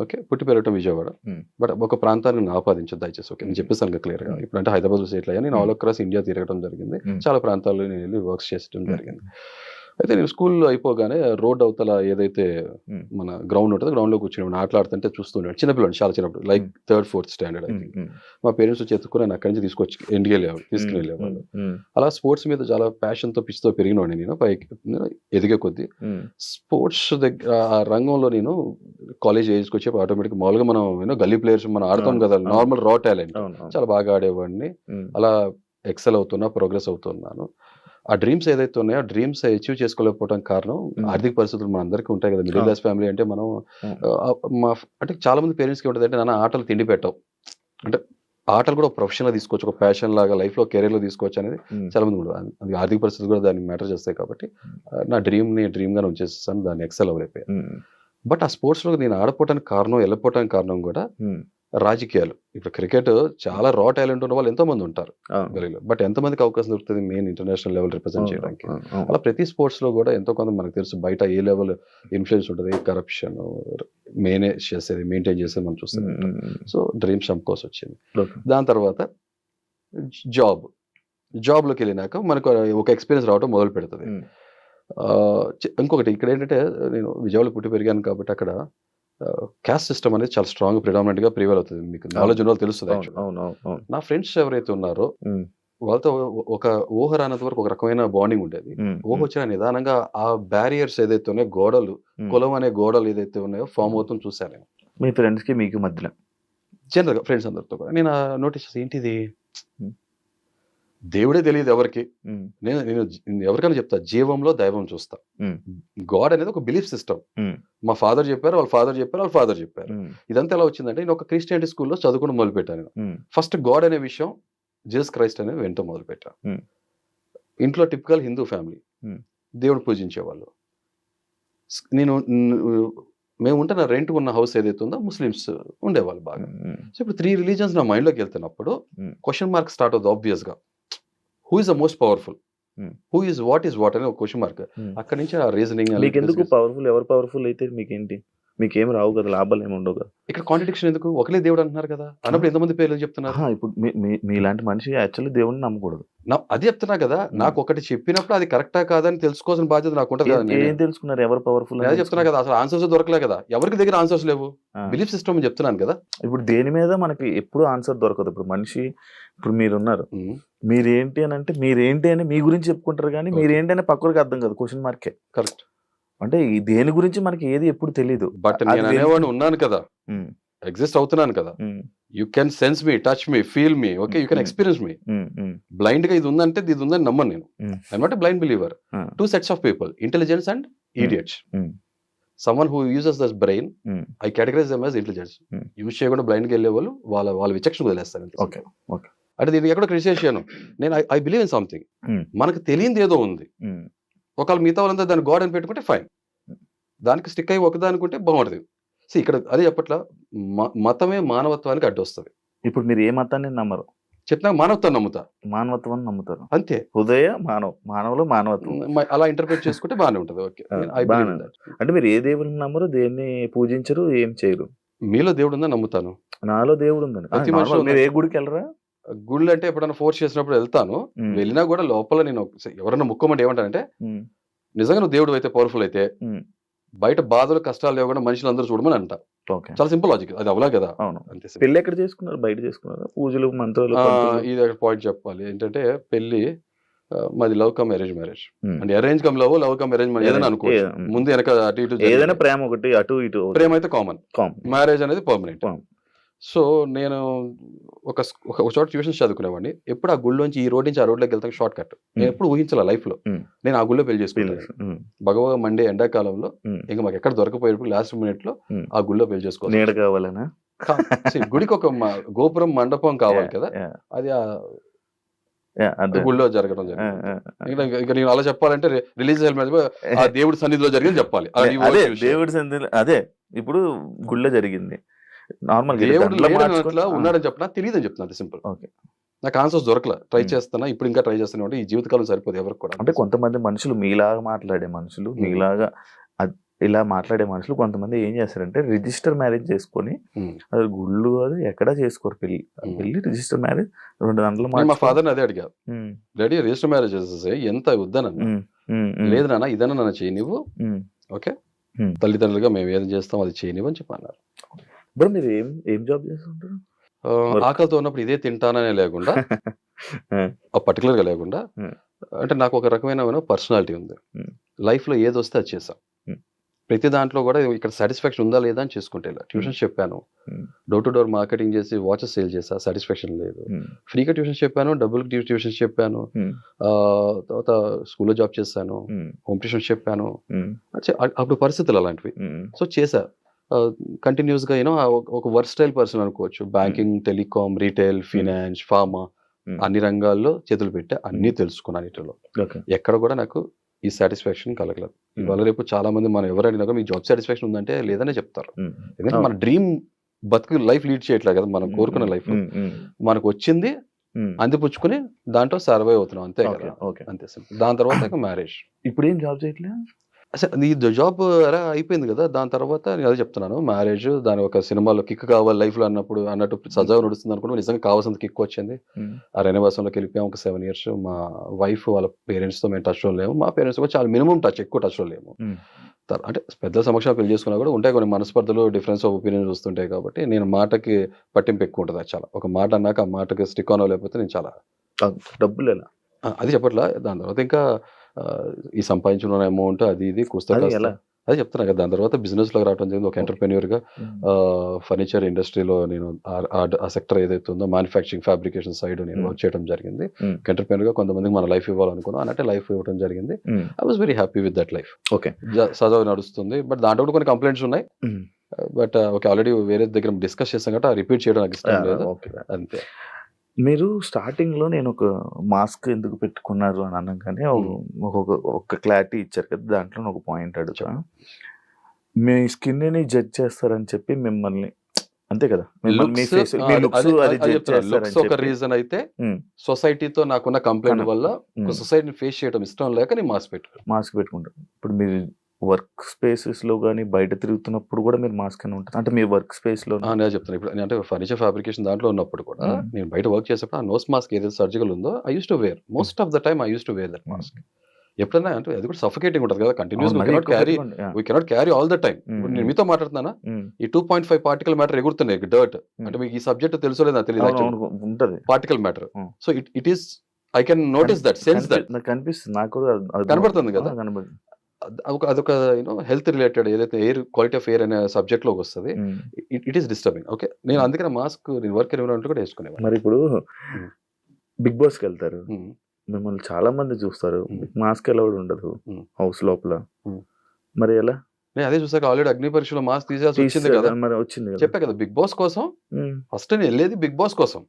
Speaker 3: ఓకే, పుట్టి పెరగటం విజయవాడ, బట్ ఒక ప్రాంతాన్ని నేను ఆపాదించదు దయచేసి. ఓకే, నేను చెప్పేసాను క్లియర్ గా. ఇప్పుడు అంటే హైదరాబాద్ సెటిల్ అయ్యా, నేను ఆల్ అక్రాస్ ఇండియా తిరగడం జరిగింది, చాలా ప్రాంతాల్లో నేను వెళ్ళి వర్క్స్ చేసడం జరిగింది. అయితే నేను స్కూల్ అయిపోగానే రోడ్ అవతల ఏదైతే మన గ్రౌండ్ ఉంటుందో గ్రౌండ్లో కూర్చుని ఆటలాడుతుంటే చూస్తుండే చిన్నపిల్లలు చాలా చిన్నప్పుడు లైక్ 3rd 4th స్టాండర్డ్ అయితే మా పేరెంట్స్ వచ్చి ఎత్తుకుని నన్ను అక్కడి నుంచి తీసుకుని వెళ్ళేవాళ్ళు. అలా స్పోర్ట్స్ మీద చాలా ప్యాషన్తో పిచ్చితో పెరిగినవాడిని నేను పైకి ఎదిగే కొద్దీ. స్పోర్ట్స్ దగ్గర ఆ రంగంలో నేను కాలేజ్ ఏజ్కి వచ్చి ఆటోమేటిక్ మామూలుగా మనం గల్లీ ప్లేయర్స్ మనం ఆడతాం కదా, నార్మల్ రా టాలెంట్ చాలా బాగా ఆడేవాడిని. అలా ఎక్సెల్ అవుతున్నా, ప్రోగ్రెస్ అవుతున్నాను. ఆ డ్రీమ్స్ ఏదైతే ఉన్నాయో ఆ డ్రీమ్స్ అచీవ్ చేసుకోలేకపోవడం కారణం ఆర్థిక పరిస్థితులు మన అందరికీ ఉంటాయి కదా. మిడిల్ క్లాస్ ఫ్యామిలీ అంటే మనం అంటే చాలా మంది పేరెంట్స్కి ఉంటుంది అంటే నాన్న ఆటలు తిండి పెట్టవు, అంటే ఆటలు కూడా ప్రొఫెషన్గా తీసుకోవచ్చు, ఒక ప్యాషన్ లాగా లైఫ్లో కెరీర్లో తీసుకోవచ్చు అనేది చాలా మంది ఉండదు. అది ఆర్థిక పరిస్థితులు కూడా దాన్ని మ్యాటర్ చేస్తాయి కాబట్టి నా డ్రీమ్గానే ఉంచేస్తాను, దాన్ని ఎక్సెల్ అవ్వలేకపోయాను. బట్ ఆ స్పోర్ట్స్లో నేను ఆడపోవడానికి కారణం, వెళ్ళిపోవడానికి కారణం కూడా రాజకీయాలు. ఇప్పుడు క్రికెట్ చాలా రా టాలెంట్ ఉన్న వాళ్ళు ఎంతో మంది ఉంటారు గలీలో, బట్ ఎంతమందికి అవకాశం దొరుకుతుంది మెయిన్ ఇంటర్నేషనల్ లెవెల్ రిప్రజెంట్ చేయడానికి. అలా ప్రతి స్పోర్ట్స్ లో కూడా ఎంతో కొంత మనకు తెలుసు బయట ఏ లెవెల్ ఇన్ఫ్లుయెన్స్ ఉంటుంది, కరప్షన్ మెయింటైన్ చేసేది మనం చూస్తాం. సో డ్రీమ్స్ కోసం వచ్చింది. దాని తర్వాత జాబ్లోకి వెళ్ళినాక మనకు ఒక ఎక్స్పీరియన్స్ రావడం మొదలు పెడుతుంది. ఇంకొకటి ఇక్కడ ఏంటంటే నేను విజయవాడలో పుట్టి పెరిగాను కాబట్టి అక్కడ క్యాస్ట్ సిస్టమ్ అనేది చాలా స్ట్రాంగ్ ప్రిడామినెంట్ గా ప్రివేల్ అవుతుంది. మీకు నాలెడ్జ్ ఉన్న వాళ్ళు తెలుస్తుంది. నా ఫ్రెండ్స్ ఎవరైతే ఉన్నారో వాళ్ళతో ఒక ఊహ రానంత వరకు ఒక రకమైన బాండింగ్ ఉండేది. ఊహ వచ్చిన నిదానంగా ఆ బ్యారియర్స్ ఏదైతే ఉన్నాయో, గోడలు, కులం అనే గోడలు ఏదైతే ఉన్నాయో ఫామ్ అవుతుంది చూసాను నేను.
Speaker 2: మీ ఫ్రెండ్స్ కి మీకు మధ్యలో
Speaker 3: జనరల్ గా ఫ్రెండ్స్ అందరితో కూడా నేను నోటీస్ ఏంటిది, దేవుడే తెలియదు ఎవరికి. నేను ఎవరికైనా చెప్తా, జీవంలో దైవం చూస్తా. గాడ్ అనేది ఒక బిలీఫ్ సిస్టమ్. మా ఫాదర్ చెప్పారు, వాళ్ళ ఫాదర్ చెప్పారు, వాళ్ళ ఫాదర్ చెప్పారు. ఇదంతా ఎలా వచ్చిందంటే నేను ఒక క్రిస్టియానిటీ స్కూల్లో చదువుకుని మొదలు పెట్టాను. ఫస్ట్ గాడ్ అనే విషయం, జీసస్ క్రైస్ట్ అనేది వెంట మొదలు పెట్టాను. ఇంట్లో టిపికల్ హిందూ ఫ్యామిలీ, దేవుడు పూజించేవాళ్ళు. మేము ఉంటున్న రెంట్ ఉన్న హౌస్ ఏదైతే ఉందో ముస్లిమ్స్ ఉండేవాళ్ళు బాగా. సో ఇప్పుడు 3 రిలీజన్స్ నా మైండ్లోకి వెళ్తున్నప్పుడు క్వశ్చన్ మార్క్ స్టార్ట్ అవుతుంది ఆబ్వియస్ గా. Who is the most powerful, who is what అనే ఒక క్వశ్చన్ మార్క్. అక్కడ నుంచి ఆ రీజనింగ్.
Speaker 2: మీకు ఎందుకు పవర్ఫుల్, ఎవరు పవర్ఫుల్ అయితే మీకేంటి, మీకేం రావు కదా, లాభాలు ఏమి ఉండవు కదా.
Speaker 3: ఇక్కడ కాంట్రడిక్షన్ ఎందుకు, ఒకలే దేవుడు అంటున్నారు కదా, అన్నప్పుడు ఎంతమంది పేర్లు చెప్తున్నారు.
Speaker 2: ఇప్పుడు మీలాంటి మనిషి యాక్చువల్లీ దేవుడిని నమ్మకూడదు.
Speaker 3: అది చెప్తున్నా కదా, నాకు ఒకటి చెప్పినప్పుడు అది కరెక్టా కాదని తెలుసుకోవాల్సిన బాధ్యత నాకు ఉంటుంది కదా.
Speaker 2: ఏం తెలుసుకున్నారు, ఎవరు పవర్ఫుల్
Speaker 3: అదే చెప్తున్నా కదా, అసలు ఆన్సర్స్ దొరకలే కదా, ఎవరికి దగ్గర ఆన్సర్స్ లేవు. బిలీఫ్ సిస్టమ్ అని చెప్తున్నాను కదా.
Speaker 2: ఇప్పుడు దేని మీద మనకి ఎప్పుడు ఆన్సర్ దొరకదు. ఇప్పుడు మనిషి, ఇప్పుడు మీరున్నారు, మీరేంటి అని అంటే మీరేంటి అని మీ గురించి చెప్పుకుంటారు కానీ మీరేంటి అని పక్కకి అర్థం కదా, క్వశ్చన్ మార్కే.
Speaker 3: కరెక్ట్.
Speaker 2: అంటే దేని గురించి మనకి ఏది ఎప్పుడు తెలియదు.
Speaker 3: బట్ నేను అనేవాడిని ఉన్నాను కదా, ఎగ్జిస్ట్ అవుతున్నాను కదా. You can sense me, touch me, feel me, okay, you can experience me. Blind గా ఇది ఉందంటే ఇది ఉందని నమ్మను నేను. I'm not a blind believer. 2 sets of people, intelligence and idiots. Someone who uses this brain, I categorize them as intelligence. Use చేయకుండా blind గా వెళ్ళే వాళ్ళు వాళ్ళ విచక్షణ వదిలేస్తారు. అంటే దీనికి ఎక్కడ క్రిటిసైజ్ చేయను నేను. I believe in something. మనకు తెలియంది ఏదో ఉంది, ఒకవేళ మిగతా వాళ్ళంతా దాన్ని గాడ్ అని పెట్టుకుంటే ఫైన్, దానికి స్టిక్ అయ్యి ఒకదానికుంటే బాగుంటుంది. సో ఇక్కడ అదే చెప్పట్ల మతమే మానవత్వానికి అడ్డు వస్తుంది.
Speaker 2: ఇప్పుడు మీరు ఏ మతాన్ని నమ్మరు,
Speaker 3: చెప్పినా మానవత్వాన్ని నమ్ముతా.
Speaker 2: మానవత్వాన్ని నమ్ముతారు
Speaker 3: అంతే.
Speaker 2: హృదయ మానవులు మానవత్వం
Speaker 3: అలా ఇంటర్ప్రిట్ చేసుకుంటే బాగానే ఉంటుంది. ఓకే,
Speaker 2: అంటే మీరు ఏ దేవుడిని నమ్మరు, దేన్ని పూజించరు, ఏం చేయరు.
Speaker 3: మీలో దేవుడు ఉందని నమ్ముతాను,
Speaker 2: నాలో దేవుడు ఉందని.
Speaker 3: ప్రతి మనిషిలో
Speaker 2: మీరు ఏ గుడికి వెళ్ళరా?
Speaker 3: గుళ్ళు అంటే ఎప్పుడైనా ఫోర్స్ చేసినప్పుడు వెళ్తాను. వెళ్ళినా కూడా లోపల నేను ఎవరైనా ముక్కమంటే ఏమంటానంటే, నిజంగా నువ్వు దేవుడు అయితే, పవర్ఫుల్ అయితే, బయట బాధలు కష్టాలు లేకుండా మనుషులు అందరూ చూడమని అంట. చాలా సింపుల్ లాజిక్, అది అవలా కదా.
Speaker 2: అంతే. పెళ్లి ఎక్కడ చేసుకున్నారు, బయట చేసుకున్నారు, పూజలు మంత్రాలు?
Speaker 3: ఇది పాయింట్ చెప్పాలి ఏంటంటే, పెళ్లి మాది లవ్ కమ్ అరేంజ్ మ్యారేజ్. అంటే arrange come love, love come arrange ఏదైనా అనుకో, ముందు వెనక అటు ఇటు
Speaker 2: ఏదైనా ప్రేమ ఒకటి అటు ఇటు.
Speaker 3: ప్రేమ అయితే కామన్, మ్యారేజ్ అనేది పర్మనెంట్. సో నేను ఒక చోట ట్యూషన్స్ చదువుకునేవాడిని. ఎప్పుడు ఆ గుళ్ళోంచి ఈ రోడ్ నుంచి ఆ రోడ్లోకి వెళ్తాను షార్ట్ కట్. నేను ఎప్పుడు ఊహించాల లైఫ్ లో నేను ఆ గుళ్ళో పెళ్లి చేసుకున్నాను. భగవ మండే ఎండాకాలంలో ఇంకా మాకు ఎక్కడ దొరకపోయేప్పుడు లాస్ట్ మినిట్ లో ఆ గుళ్ళో పెళ్లి చేసుకోవాలి.
Speaker 2: నీడ కావాలనా?
Speaker 3: గుడికి ఒక గోపురం మండపం కావాలి కదా, అది గుళ్ళో జరగడం జరిగింది. ఇక నేను అలా చెప్పాలంటే రిలీజ్ ఆ దేవుడి సన్నిధిలో జరిగింది చెప్పాలి.
Speaker 2: దేవుడి సన్నిధిలో అదే ఇప్పుడు గుళ్ళో జరిగింది. నార్మల్
Speaker 3: దేవుడు ఉన్నాడని చెప్పినా తెలియదు అని చెప్తున్నా. సింపుల్. నాకు ఆన్సర్స్ దొరకలే, ట్రై చేస్తున్నా, ఇప్పుడు ఇంకా ట్రై చేస్తున్నా. ఈ జీవితకాలం సరిపోదు ఎవరికి కూడా.
Speaker 2: అంటే కొంతమంది మనుషులు మీలాగా మాట్లాడే మనుషులు, మీలాగా ఇలా మాట్లాడే మనుషులు కొంతమంది ఏం చేస్తారంటే రిజిస్టర్ మ్యారేజ్ చేసుకొని, అది గుళ్ళు అది ఎక్కడా చేసుకోరు పెళ్లి. రిజిస్టర్ మ్యారేజ్ 2 గంటలు.
Speaker 3: మా ఫాదర్ అదే అడిగా, డాడీ రిజిస్టర్ మ్యారేజ్ చేసేసి ఎంత వద్దనన్నా, లేదు నాన్న ఇదన్నా నన్ను చేయనివ్వు, ఓకే తల్లిదండ్రులుగా మేము ఏది చేస్తాం అది చేయనివ్వు అని చెప్పి అన్నారు.
Speaker 2: బ్రో మీరు ఏం ఏం జాబ్ చేస్తుంటారు?
Speaker 3: ఆకలితో ఉన్నప్పుడు ఇదే తింటాననే లేకుండా పర్టికులర్గా లేకుండా, అంటే నాకు ఒక రకమైన పర్సనాలిటీ ఉంది. లైఫ్లో ఏది వస్తే అది చేసాం. ప్రతి దాంట్లో కూడా ఇక్కడ సాటిస్ఫాక్షన్ ఉందా లేదా అని చేసుకుంటే ట్యూషన్స్ చెప్పాను, డోర్ టు డోర్ మార్కెటింగ్ చేసి వాచెస్ సేల్ చేసా, సాటిస్ఫాక్షన్ లేదు. ఫ్రీగా ట్యూషన్స్ చెప్పాను, డబ్బులకి ట్యూషన్స్ చెప్పాను, తర్వాత స్కూల్లో జాబ్ చేశాను, హోమ్ ట్యూషన్స్ చెప్పాను. అప్పుడు పరిస్థితులు అలాంటివి. సో చేశా కంటిన్యూస్ గా ఒక వర్స్టైల్ పర్సన్ అనుకోవచ్చు. Banking, telecom, retail, finance, pharma అన్ని రంగాల్లో చేతులు పెట్టా, అన్ని తెలుసుకున్నాను. వీటిలో ఎక్కడ కూడా నాకు ఈ సాటిస్ఫాక్షన్ కలగలేదు. ఇవాళ రేపు చాలా మంది మనం ఎవరైనా మీకు జాబ్ సాటిస్ఫాక్షన్ ఉందంటే లేదనే చెప్తారు. ఎందుకంటే మన డ్రీమ్ బతుకు లైఫ్ లీడ్ చేయట్లేదు కదా, మనం కోరుకున్న లైఫ్ మనకు వచ్చింది అందిపుచ్చుకుని దాంట్లో సర్వైవ్ అవుతున్నాం, అంతే కదా. అంతే సింపుల్. దాని తర్వాత మ్యారేజ్.
Speaker 2: ఇప్పుడు ఏం జాబ్ చేయట్లేదు?
Speaker 3: అసలు నీ జాబ్ అలా అయిపోయింది కదా, దాని తర్వాత నేను అదే చెప్తున్నాను, మ్యారేజ్, దాని ఒక సినిమాలో కిక్ కావాలి లైఫ్ లో అన్నట్టు సజావు నడుస్తుంది అనుకుంటే నిజంగా కావాల్సిన కిక్ వచ్చింది. ఆ రణవాసంలోకి వెళ్ళిపోయాం ఒక 7 years. మా వైఫ్ వాళ్ళ పేరెంట్స్ తో మేము టచ్ లో లేము, మా పేరెంట్స్ కూడా చాలా మినిమం టచ్, ఎక్కువ టచ్ లో లేము. అంటే పెద్ద సమక్షంలో పెళ్లి చేసుకున్నా కూడా ఉంటాయి కొన్ని మనస్పర్ధలు, డిఫరెన్స్ ఆఫ్ ఒపీనియన్స్ వస్తుంటాయి. కాబట్టి నేను మాటకి పట్టింపు ఎక్కువ ఉంటుంది. చాలా ఒక మాట అన్నాక ఆ మాటకి స్టిక్ ఆన్ లేకపోతే నేను చాలా
Speaker 2: డబ్బులు ఎలా
Speaker 3: అది చెప్పట్లా. దాని తర్వాత ఇంకా ఈ సంపాదించిన అమౌంట్ అది ఇది అదే చెప్తున్నా కదా. దాని తర్వాత బిజినెస్ లో రావడం జరిగింది. ఒక ఎంటర్ప్రెన్యూర్ గా ఫర్నిచర్ ఇండస్ట్రీలో నేను ఆ సెక్టర్ ఏదైతే ఉందో మ్యానుఫ్యాక్చరింగ్, ఫ్యాబ్రికేషన్ సైడ్ నేను వర్క్ చేయడం జరిగింది. ఎంటర్ప్రెన్యూర్ గా కొంతమందికి మన లైఫ్ ఇవ్వాలనుకున్నాం, అన్నట్టే లైఫ్ ఇవ్వడం జరిగింది. I was very happy with that life.
Speaker 2: Okay,
Speaker 3: సజావు నడుస్తుంది. బట్ దాంట్లో కూడా కొన్ని కంప్లైంట్స్ ఉన్నాయి. బట్ ఓకే, ఆల్రెడీ వేరే దగ్గర డిస్కస్ చేసాం కాబట్టి రిపీట్ చేయడం నాకు ఇష్టం లేదు, అంతే.
Speaker 2: మీరు స్టార్టింగ్ లో నేను ఒక మాస్క్ ఎందుకు పెట్టుకున్నారు అని అనగానే ఒక క్లారిటీ ఇచ్చారు కదా, దాంట్లో ఒక పాయింట్ అడుగుతా. మీ స్కిన్ ని జడ్జ్ చేస్తారని చెప్పి మిమ్మల్ని, అంతే కదా,
Speaker 3: ఒక రీజన్ అయితే సొసైటీతో నాకున్న కంప్లైంట్ వల్ల సొసైటీని ఫేస్ చేయడం ఇష్టం లేక నేను మాస్క్ పెట్టుకుంటాను.
Speaker 2: ఇప్పుడు మీరు వర్క్ స్పేసెస్ లో కానీ బయట తిరుగుతున్నప్పుడు కూడా మీరు మాస్క్ అని ఉంటుంది, అంటే మీ వర్క్ స్పేస్ లో?
Speaker 3: నేను చెప్తాను. ఇప్పుడు అంటే ఫర్నిచర్ ఫ్యాబ్రికేషన్ దాంట్లో ఉన్నప్పుడు కూడా నేను బయట వర్క్ చేసేప్పుడు ఆ నోస్ మాస్క్ ఏదైతే సర్జికల్ ఉందో I used to wear, most of the time I used to wear that mask. ఎప్పుడైనా అంటే అది కూడా సఫికేటింగ్ ఉంటుంది కదా, continuous we cannot carry all the time. నేను మీతో మాట్లాడుతున్నానా, ఈ 2.5 పార్టికల్ మ్యాటర్ ఎగురుతున్నాయి, డర్ట్. అంటే మీకు ఈ సబ్జెక్ట్ తెలుసో లేదా తెలియదు, particle matter. So it is, I can notice that, sense that.
Speaker 2: కనిపిస్తుంది, నాకు కూడా
Speaker 3: కనబడుతుంది కదా. అదొక హెల్త్ రిలేటెడ్ ఏదైతే ఎయిర్, క్వాలిటీ ఆఫ్ ఎయిర్ అనే సబ్జెక్ట్ లోకి వస్తుంది. It is disturbing. ఓకే, నేను అందుకనే మాస్క్ నేను వర్క్ ఎన్విరాన్మెంట్ కూడా వేసుకునేవాడు.
Speaker 2: మరి ఇప్పుడు బిగ్ బాస్ కి వెళ్తారు, మిమ్మల్ని చాలా మంది చూస్తారు, మాస్క్ ఎలా ఉండదు హౌస్ లోపల, మరి ఎలా?
Speaker 3: నేను అదే చూసాక ఆల్రెడీ అగ్ని పరీక్షలో మాస్క్ తీసేయాల్సి వచ్చింది కదా.
Speaker 2: మరి వచ్చింది,
Speaker 3: చెప్పా కదా, బిగ్ బాస్ కోసం. ఫస్ట్ నేను వెళ్ళేది బిగ్ బాస్ కోసం,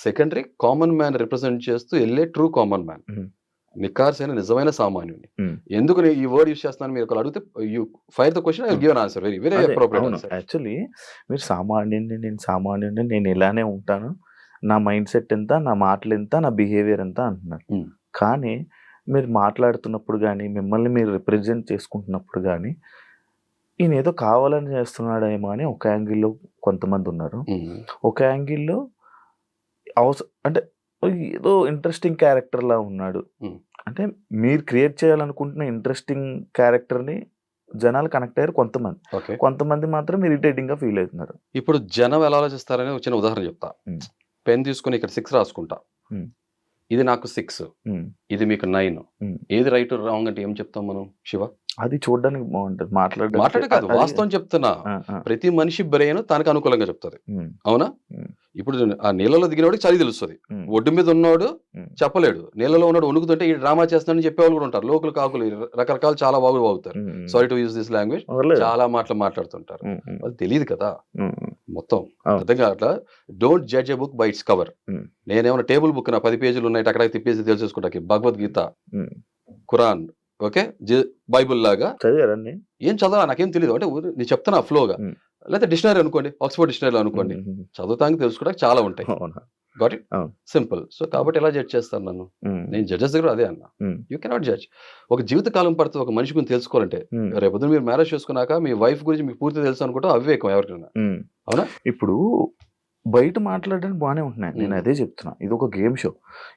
Speaker 3: సెకండరీ కామన్ మ్యాన్ రిప్రజెంట్ చేస్తూ వెళ్ళే ట్రూ కామన్ మ్యాన్, నికార్సైన నిజమైన సామాన్యుని. ఎందుకు ఈ వర్డ్ యూస్ చేస్తున్నాను మీరు ఒకరు అడిగితే, you fire the question, I will give an answer, very appropriate answer.
Speaker 2: Actually మీరు సామాన్యుడిని, నేను ఇలానే ఉంటాను, నా మైండ్ సెట్ ఎంత, నా మాటలు ఎంత, నా బిహేవియర్ ఎంత అంటున్నారు. కానీ మీరు మాట్లాడుతున్నప్పుడు కానీ, మిమ్మల్ని మీరు రిప్రజెంట్ చేసుకుంటున్నప్పుడు కానీ, ఈయన ఏదో కావాలని చేస్తున్నాడేమో అని ఒక యాంగిల్లో కొంతమంది ఉన్నారు, ఒక యాంగిల్లో అంటే ఏదో ఇంట్రెస్టింగ్ క్యారెక్టర్ లా ఉన్నాడు. అంటే మీరు క్రియేట్ చేయాలనుకుంటున్న ఇంట్రెస్టింగ్ క్యారెక్టర్ ని జనాలు కనెక్ట్ అయ్యారు కొంతమంది మాత్రం ఇరిటేటింగ్ గా ఫీల్ అవుతున్నారు.
Speaker 3: ఇప్పుడు జనం ఎలా ఆలోచిస్తారని ఒక చిన్న ఉదాహరణ చెప్తా. పెన్ తీసుకుని ఇక్కడ 6 రాసుకుంటా, ఇది నాకు 6, ఇది మీకు 9, ఏది రైట్ రాంగ్ అంటే ఏం చెప్తాం మనం శివ?
Speaker 2: అది చూడడానికి బాగుంటది,
Speaker 3: మాట్లాడే కాదు, వాస్తవం చెప్తున్నా. ప్రతి మనిషి బ్రెయిన్ తనకు అనుకూలంగా చెప్తుంది, అవునా? ఇప్పుడు ఆ నీళ్ళలో దిగినవాడికి చలి తెలుస్తుంది, ఒడ్డు మీద ఉన్నవాడు చెప్పలేడు. నీళ్ళలో ఉన్నాడు వణుకుతుంటే ఈ డ్రామా చేస్తున్నాడని చెప్పేవాళ్ళు కూడా ఉంటారు, లోకల్ కాకులు రకరకాల చాలా బాగులు బాగుతారు. Sorry to use this language, చాలా మాటలు మాట్లాడుతుంటారు, అది తెలియదు కదా మొత్తం. అర్థంగా అట్లా don't judge a book by its cover. నేనేమన్నా టేబుల్ బుక్ నా 10 పేజీలు ఉన్నాయి అక్కడ తిప్పేసి తెలిసేసుకుంటా, భగవద్గీత, ఖురాన్, ఓకే, బైబుల్ లాగా
Speaker 2: చదివారండి.
Speaker 3: ఏం చదవా నాకేం తెలియదు, అంటే నేను చెప్తున్నా ఫ్లోగా. లేకపోతే డిక్షనరీ అనుకోండి, ఆక్స్ఫర్డ్ డిక్షనరీలో అనుకోండి, చదువుతానికి తెలుసుకోవడానికి చాలా ఉంటాయి. Got it, simple. సో కాబట్టి ఎలా జడ్జ్ చేస్తాను నన్ను? నేను జడ్జెస్ దగ్గర అదే అన్నా, యూ కెనాట్ జడ్జ్. ఒక జీవితకాలం పడుతుంది ఒక మనిషి గురించి తెలుసుకోవాలంటే. రేపు మీరు మ్యారేజ్ చేసుకున్నాక మీ వైఫ్ గురించి మీకు పూర్తి తెలుసు అనుకుంటే అవివేకం ఎవరికైనా, అవునా?
Speaker 2: ఇప్పుడు బయట మాట్లాడడానికి బాగానే ఉంటున్నాయి, నేను అదే చెప్తున్నా, ఇది ఒక గేమ్ షో.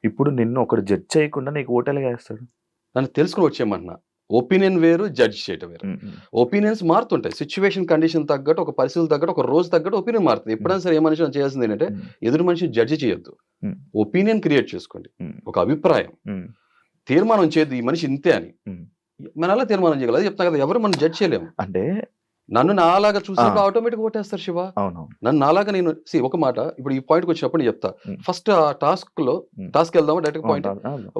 Speaker 2: ఇప్పుడు నిన్ను ఒకటి జడ్జ్ చేయకుండా నీకు ఓటెలుగా వేస్తాడు,
Speaker 3: నన్ను తెలుసుకుని వచ్చేయమంటున్నా. ఒపీనియన్ వేరు, జడ్జ్ చేయటం వేరు. ఒపీనియన్స్ మారుతుంటాయి. సిచ్యువేషన్, కండిషన్ తగ్గట్టు, ఒక పరిస్థితులు తగ్గట్టు, ఒక రోజు తగ్గట్టు ఒపీనియన్ మారుతుంది. ఎప్పుడైనా సరే ఏ మనిషి చేయాల్సింది ఏంటంటే ఎదురు మనిషిని జడ్జి చేయొద్దు. ఒపీనియన్ క్రియేట్ చేసుకోండి, ఒక అభిప్రాయం, తీర్మానం చేయొద్దు ఈ మనిషి ఇంతే అని. మనం ఎలా తీర్మానం చేయగలదు? అదే చెప్తా కదా, ఎవరు మనం జడ్జ్ చేయలేము.
Speaker 2: అంటే
Speaker 3: నన్ను నాలాగా చూసినప్పుడు ఆటోమేటిక్ ఓటేస్తారు శివ.
Speaker 2: అవును.
Speaker 3: నన్ను నాలాగా నేను ఒక మాట ఇప్పుడు ఈ పాయింట్కి వచ్చినప్పుడు నేను చెప్తా. ఫస్ట్ ఆ టాస్క్ వెళ్దామా డైరెక్ట్ పాయింట్.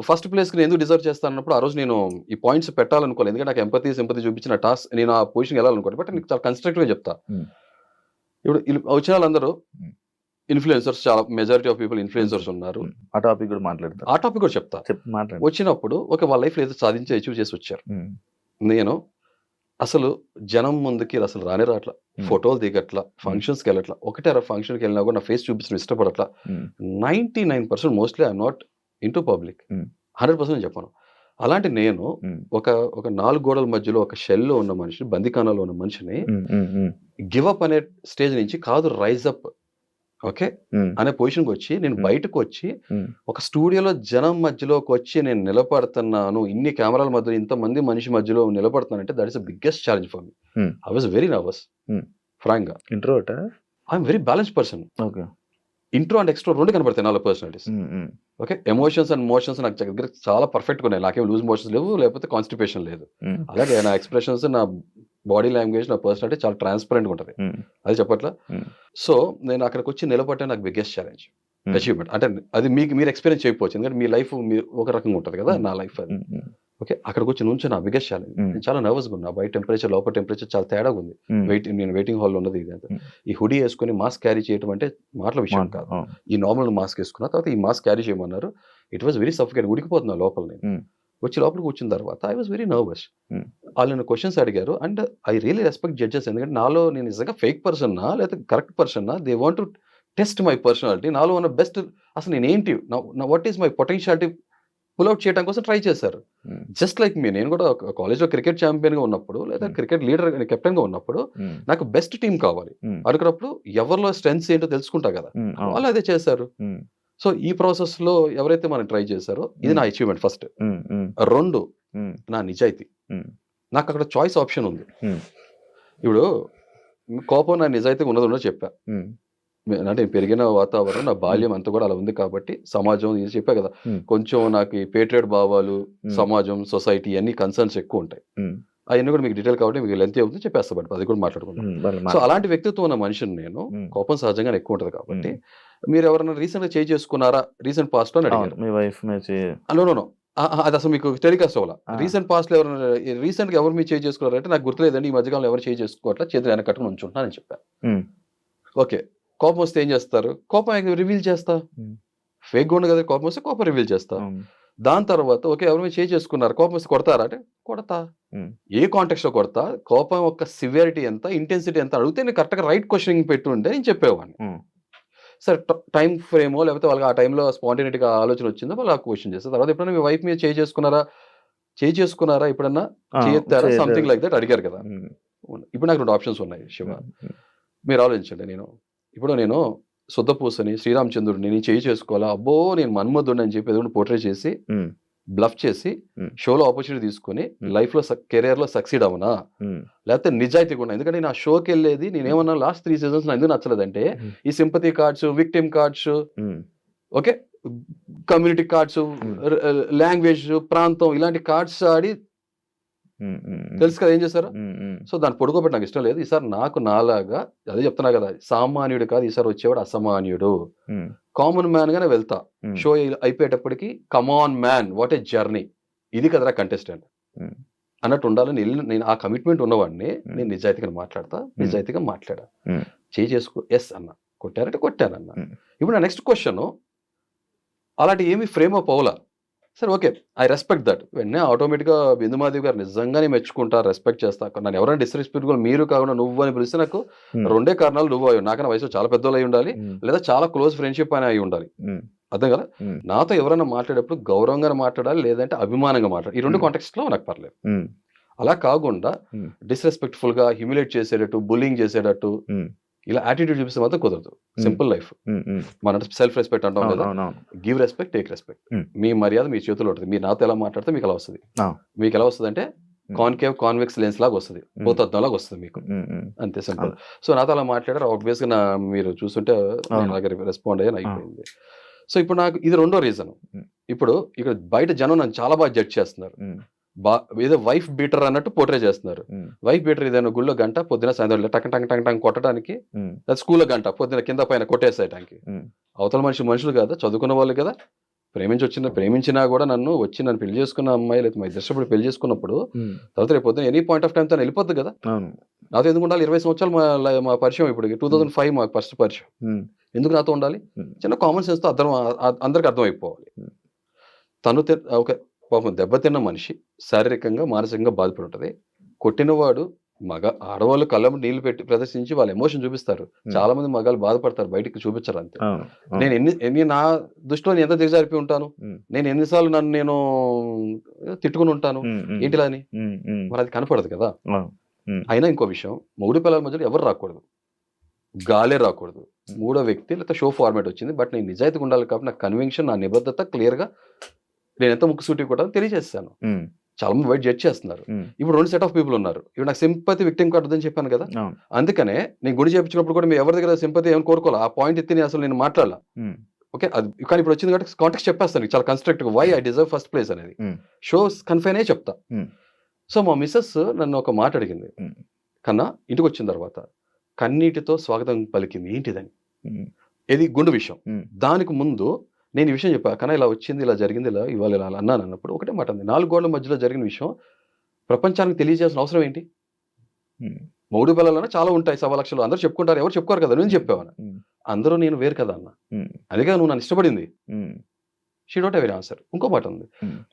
Speaker 3: ఫస్ట్ ప్లేస్ కి నేను ఎందుకు డిజర్వ్ చేస్తాను అన్నప్పుడు ఆ రోజు నేను ఈ పాయింట్స్ పెట్టాలనుకోలేదు. ఎందుకంటే నాకు ఎంపతి సింపతి చూపించిన టాస్క్ నేను ఆ పొజిషన్ వెళ్ళాలనుకోండి. బట్ నీకు చాలా కన్స్ట్రక్టివ్ గా చెప్తా. ఇప్పుడు వచ్చిన వాళ్ళందరూ ఇన్ఫ్లుయెన్సర్స్, చాలా మెజారిటీ ఆఫ్ పీపుల్ ఇన్ఫ్లుయెన్సర్స్ ఉన్నారు.
Speaker 2: ఆ టాపిక్ కూడా మాట్లాడతా.
Speaker 3: ఆ టాపిక్ కూడా చెప్తా. వచ్చినప్పుడు వాళ్ళ లైఫ్ లో ఏదో సాధించి అచీవ్ చేసి వచ్చారు. నేను అసలు జనం ముందుకి అసలు రానే రాట్లా, ఫోటోలు దిగట్లా, ఫంక్షన్స్కి వెళ్ళట్లా. ఒకటే ఫంక్షన్కి వెళ్ళినా కూడా నా ఫేస్ చూపించడం ఇష్టపడట్లా. 99% mostly I'm not in to public. 100% చెప్పాను. అలాంటి నేను ఒక 4 గోడల మధ్యలో ఒక షెల్లో ఉన్న మనిషిని, బందికానాలో ఉన్న మనిషిని గివ్ అప్ అనే స్టేజ్ నుంచి కాదు, రైజ్ అప్ ఓకే అనే పొజిషన్కి వచ్చి నేను బయటకు వచ్చి ఒక స్టూడియోలో జనం మధ్యలోకి వచ్చి నేను నిలబడుతున్నాను, ఇన్ని కెమెరాల మధ్యలో ఇంతమంది మనిషి మధ్యలో నిలబడుతున్నానంటే that is the biggest challenge for me. I was very nervous frank గా.
Speaker 2: Introvert?
Speaker 3: I'm very balance person.
Speaker 2: Okay.
Speaker 3: Intro and extro రెండు కనబడతాయి నాలో personalities. Okay, emotions and motions నాకు దగ్గర చాలా పర్ఫెక్ట్ గా ఉన్నాయి. నాకేం లూజ్ మోషన్స్ లేవు, లేకపోతే కాన్స్టిపేషన్ లేదు. అలాగే నా ఎక్స్ప్రెషన్స్, నా బాడీ లాంగ్వేజ్, నా పర్సనాలిటీ చాలా ట్రాన్స్పరెంట్ గా ఉంటుంది. అది చెప్పట్లా. సో నేను అక్కడికి వచ్చి నిలబట్టే నాకు బిగ్గెస్ట్ ఛాలెంజ్, అచీవ్మెంట్. అంటే అది మీరు ఎక్స్పీరియన్స్ చేయకపోవచ్చు, ఎందుకంటే మీ లైఫ్ ఒక రకంగా ఉంటుంది కదా, నా లైఫ్ అది. ఓకే, అక్కడికి వచ్చి నుంచి నా బిగ్గెస్ట్ ఛాలెంజ్. నేను చాలా నర్వస్ గా ఉన్నా. బయట టెంపరేచర్, లోపల టెంపరేచర్ చాలా తేడాగా ఉంది. నేను వెయిటింగ్ హాల్ ఉన్నది. ఇది ఈ హుడీ వేసుకుని మాస్క్ క్యారీ చేయడం అంటే మాటల విషయం కాదు. ఈ నార్మల్ మాస్క్ వేసుకున్న తర్వాత ఈ మాస్క్ క్యారీ చేయమన్నారు. ఇట్ వాస్ వెరీ సఫికేట్, ఉడికిపోతున్నా లోపల. నేను వచ్చి లోపలికి వచ్చిన తర్వాత ఐ వాస్ వెరీ నర్వస్. వాళ్ళు క్వశ్చన్స్ అడిగారు and I really respect judges. ఎందుకంటే నాలో నేను నిజంగా ఫేక్ పర్సన్నా లేదా కరెక్ట్ పర్సన్నా, they want to test my personality. నాలో ఉన్న బెస్ట్ అసలు నేనేంటి, what is my potentiality pull out చేయడం కోసం ట్రై చేశారు. జస్ట్ లైక్ మీ, నేను కూడా కాలేజ్లో క్రికెట్ ఛాంపియన్ గా ఉన్నప్పుడు లేదా క్రికెట్ లీడర్ కెప్టెన్ గా ఉన్నప్పుడు నాకు బెస్ట్ టీం కావాలి అనుకున్నప్పుడు ఎవరిలో స్ట్రెంగ్స్ ఏంటో తెలుసుకుంటా కదా, వాళ్ళు అదే చేశారు. సో ఈ ప్రాసెస్ లో ఎవరైతే మనం ట్రై చేశారో ఇది నా అచీవ్మెంట్ ఫస్ట్. 2 నా నిజాయితీ. నాకు అక్కడ చాయిస్ ఆప్షన్ ఉంది. ఇప్పుడు కోపం నా నిజాయితీ ఉన్నదో చెప్పా. అంటే పెరిగిన వాతావరణం, నా బాల్యం అంతా కూడా అలా ఉంది కాబట్టి సమాజం ఇది చెప్పా కదా, కొంచెం నాకు ఈ పేట్రియట్ భావాలు, సమాజం, సొసైటీ అన్ని కన్సర్న్స్ ఎక్కువ ఉంటాయి. అవన్నీ కూడా మీకు డీటెయిల్ కాబట్టి మీకు లెంత్ అవుతుంది, చెప్పేస్తా. బట్ అది కూడా మాట్లాడుకుంటాం. సో అలాంటి వ్యక్తిత్వం ఉన్న మనిషిని నేను. కోపం సహజంగా ఎక్కువ ఉంటుంది కాబట్టి. మీరు ఎవరైనా రీసెంట్ గా చేంజ్ చేసుకున్నారా రీసెంట్ పాస్ట్ లో అడిగారు.
Speaker 2: మీ వైఫ్
Speaker 3: నో అది అసలు మీకు టెలికాస్ట్ అవ్వాల. రీసెంట్ పాస్ట్ లో ఎవరైనా రీసెంట్ గా ఎవరు మీరు చేంజ్ చేసుకున్నారంటే నాకు గుర్తులేదండి, ఈ మధ్యకాలంలో ఎవరు చేంజ్ చేసుకోవట్లా, చేతులు వెనక కట్టుకుని ఉంచుంటున్నా అని చెప్పాను. ఓకే, కోపం వస్తే ఏం చేస్తారు? కోపం రివీల్ చేస్తా. ఫేక్ గా ఉండదు కదా, కోపం వస్తే కోపం రివీల్ చేస్తా. దాని తర్వాత ఓకే ఎవరు మీరు చేంజ్ చేసుకున్నారు, కోపం వస్తే కొడతారా అంటే కొడతా. ఏ కాంటెక్స్ట్ లో కొడతా, కోపం యొక్క సివియారిటీ ఎంత, ఇంటెన్సిటీ ఎంత అడిగితే నేను కరెక్ట్ గా రైట్ క్వశ్చనింగ్ పెట్టుంటే నేను చెప్పేవాడిని. సరే టైం ఫ్రేమో లేకపోతే వాళ్ళకి ఆ టైంలో స్పాంటేనిటీగా ఆలోచన వచ్చిందో వాళ్ళు ఆ క్వశ్చన్ చేస్తారు. తర్వాత ఎప్పుడైనా మీ వైఫ్ మీద చేంజ్ చేసుకున్నారా ఎప్పుడన్నా చేస్తారా సంథింగ్ లైక్ దట్ అడిగారు కదా. ఇప్పుడు నాకు 2 ఆప్షన్స్ ఉన్నాయి శివ, మీరు ఆలోచించండి. నేను శుద్ధపూసని, శ్రీరామచంద్రుడిని నేను చేంజ్ చేసుకోవాలా, అబ్బో నేను మన్మధుడిని అని చెప్పి ఏదో పోర్ట్రే చేసి బ్లఫ్ చేసి షోలో ఆపర్చునిటీ తీసుకుని లైఫ్ లో కెరియర్ లో సక్సీడ్ అవనా, లేకపోతే నిజాయితీ కూడా. ఎందుకంటే నా షోకి వెళ్ళేది నేనేమన్నా లాస్ట్ 3 seasons నాకు ఎందుకు నచ్చలేదంటే ఈ sympathy cards, victim cards, okay community cards, language, ప్రాంతం ఇలాంటి కార్డ్స్ ఆడి తెలుసు కదా ఏం చేశారు. సో దాన్ని పొడుకోబెట్టి నాకు ఇష్టం లేదు. ఈసారి నాకు నాలాగా అదే చెప్తున్నా కదా, సామాన్యుడు కాదు ఈసారి వచ్చేవాడు అసామాన్యుడు, కామన్ మ్యాన్ గానే వెళ్తా. షో అయిపోయేటప్పటికి come on man what a journey, ఇది కదరా కంటెస్టెంట్ అన్నట్టు ఉండాలని నేను ఆ కమిట్మెంట్ ఉన్నవాడిని. నేను నిజాయితీగా మాట్లాడా. చేసుకో ఎస్ అన్న, కొట్టారంటే కొట్టానన్న. ఇప్పుడు నా నెక్స్ట్ క్వశ్చన్ అలాంటి ఏమి ఫ్రేమ్ అప్ అవలా. సరే ఓకే, ఐ రెస్పెక్ట్ దట్. వెంటనే ఆటోమేటిక్గా బిందుమాదేవి గారు నిజంగానే మెచ్చుకుంటా, రెస్పెక్ట్ చేస్తా. నన్ను ఎవరైనా డిస్రెస్పెక్ట్గా మీరు కాకుండా నువ్వు అని పిలిస్తే నాకు 2 కారణాలు. నువ్వు అయ్యి నాకన్నా వయసు చాలా పెద్దోళ్ళు అయి ఉండాలి, లేదా చాలా క్లోజ్ ఫ్రెండ్షిప్ అని అయి ఉండాలి. అర్థం కదా. నాతో ఎవరైనా మాట్లాడేటప్పుడు గౌరవంగా మాట్లాడాలి, లేదంటే అభిమానంగా మాట్లాడాలి. ఈ 2 కాంటెక్స్ట్ లో నాకు పర్లేదు. అలా కాకుండా డిస్రెస్పెక్ట్ఫుల్ గా హ్యూమిలేట్ చేసేటట్టు, బుల్లింగ్ చేసేటట్టు, ఇలా యాటిట్యూడ్ చూపిస్తే మాత్రం కుదరదు. Simple life. మన సెల్ఫ్ రెస్పెక్ట్ అంటాం కదా, గివ్ రెస్పెక్ట్, టేక్ రెస్పెక్ట్. మీ మర్యాద మీ చేతిలో ఉంటుంది. మీరు నాతో ఎలా మాట్లాడితే మీకు ఎలా వస్తుంది. మీకు ఎలా వస్తుంది అంటే కాన్కేవ్ కాన్వెక్స్ లెన్స్ లాగా వస్తుంది, భూతత్వం లాగా వస్తుంది మీకు, అంతే సింపుల్. సో నాతో అలా మాట్లాడారు, ఆబ్వియస్ గా మీరు చూస్తుంటే రెస్పాండ్ అయ్యాను, అయిపోయింది. సో ఇప్పుడు నాకు ఇది రెండో రీజన్. ఇప్పుడు ఇక్కడ బయట జనం నన్ను చాలా బాగా జడ్జ్ చేస్తున్నారు. ఏదో వైఫ్ బీటర్ అన్నట్టు పోర్ట్రే చేస్తున్నారు. వైఫ్ బీటర్ ఏదైనా గుళ్ళో గంట, పొద్దున సాయంత్రం టంగ్ టంగ్ టంగ్ టంగ్ కొట్టడానికి, స్కూల్లో గంట పొద్దున కింద పైన కొట్టేసేయడానికి. అవతల మనుషులు కదా, చదువుకున్న వాళ్ళు కదా, ప్రేమించినా కూడా నన్ను పెళ్లి చేసుకున్న అమ్మాయి లేదా మా ఇద్దరు పెళ్లి చేసుకున్నప్పుడు తర్వాత రేపు పొద్దున ఎనీ పాయింట్ ఆఫ్ టైం తను వెళ్ళిపోద్ది కదా. నాతో ఎందుకు ఉండాలి? 20 సంవత్సరాలు మా పరిచయం, ఇప్పుడు 2005 మాకు ఫస్ట్ పరిచయం. ఎందుకు నాతో ఉండాలి? చిన్న కామన్ సెన్స్ తో అందరికి అర్థం అయిపోవాలి. తను ఒక పాపం దెబ్బతిన్న మనిషి శారీరకంగా మానసికంగా బాధపడి ఉంటుంది. కొట్టినవాడు ఆడవాళ్ళు కళ్ళ నీళ్లు పెట్టి ప్రదర్శించి వాళ్ళ ఎమోషన్ చూపిస్తారు. చాలా మంది మగాళ్ళు బాధపడతారు, బయటికి చూపించరు అంతే. నేను నా దృష్టిలో ఎంత దిగజారిపోయి ఉంటాను, నేను ఎన్నిసార్లు నేను తిట్టుకుని ఉంటాను, ఏంటిలా అని. మరి అది కనపడదు కదా. అయినా ఇంకో విషయం, మొగుడు పిల్లల మధ్యలో ఎవరు రాకూడదు, గాలే రాకూడదు, మూడో వ్యక్తి లేదా షో ఫార్మాట్ వచ్చింది. బట్ నేను నిజాయితీగా ఉండాలి కాబట్టి నా కన్విక్షన్, నా నిబద్ధత క్లియర్ గా నేను ఎంత ముక్కుసూటి కూడా తెలియజేస్తాను. చాలా మంది బయట జడ్జ్ చేస్తున్నారు. ఇప్పుడు 2 సెట్ ఆఫ్ పీపుల్ ఉన్నారు. ఇప్పుడు నాకు సింపతి విక్టిమ్ కార్డు అని చెప్పాను కదా, అందుకనే నేను గుడి చేయించినప్పుడు కూడా మీరు ఎవరి దగ్గర సింపతి ఏమైనా కోరుకోవాలి, ఆ పాయింట్ ఎత్తి అసలు నేను మాట్లాడాల. ఓకే, అది కానీ ఇప్పుడు వచ్చింది కాబట్టి కాంటాక్ట్ చెప్పేస్తాను చాలా constructive, why I deserve first place అనేది షోస్ కన్ఫైన్ అయ్యి చెప్తా. సో మా మిస్సెస్ నన్ను ఒక మాట అడిగింది, కన్నా ఇంటికి వచ్చిన తర్వాత కన్నీటితో స్వాగతం పలికింది, ఏంటిదని. ఇది గుండు విషయం. దానికి ముందు నేను ఈ విషయం చెప్పా, కన్నా ఇలా వచ్చింది, ఇలా జరిగింది, ఇలా ఇవాళ ఇలా అన్నాను అన్నప్పుడు ఒకటే మాట ఉంది, 4 గోడల మధ్యలో జరిగిన విషయం ప్రపంచానికి తెలియజేయాల్సిన అవసరం ఏంటి? మొగుడు పిల్లలన్నా చాలా ఉంటాయి, 1,00,000 అందరూ చెప్పుకుంటారు, ఎవరు చెప్పుకోరు కదా, నేను చెప్పేవాను. అందరూ నేను వేరు కదా అన్న, అందుకే నువ్వు నన్ను ఇష్టపడింది. She don't have any answer. ఇంకో మాట ఉంది,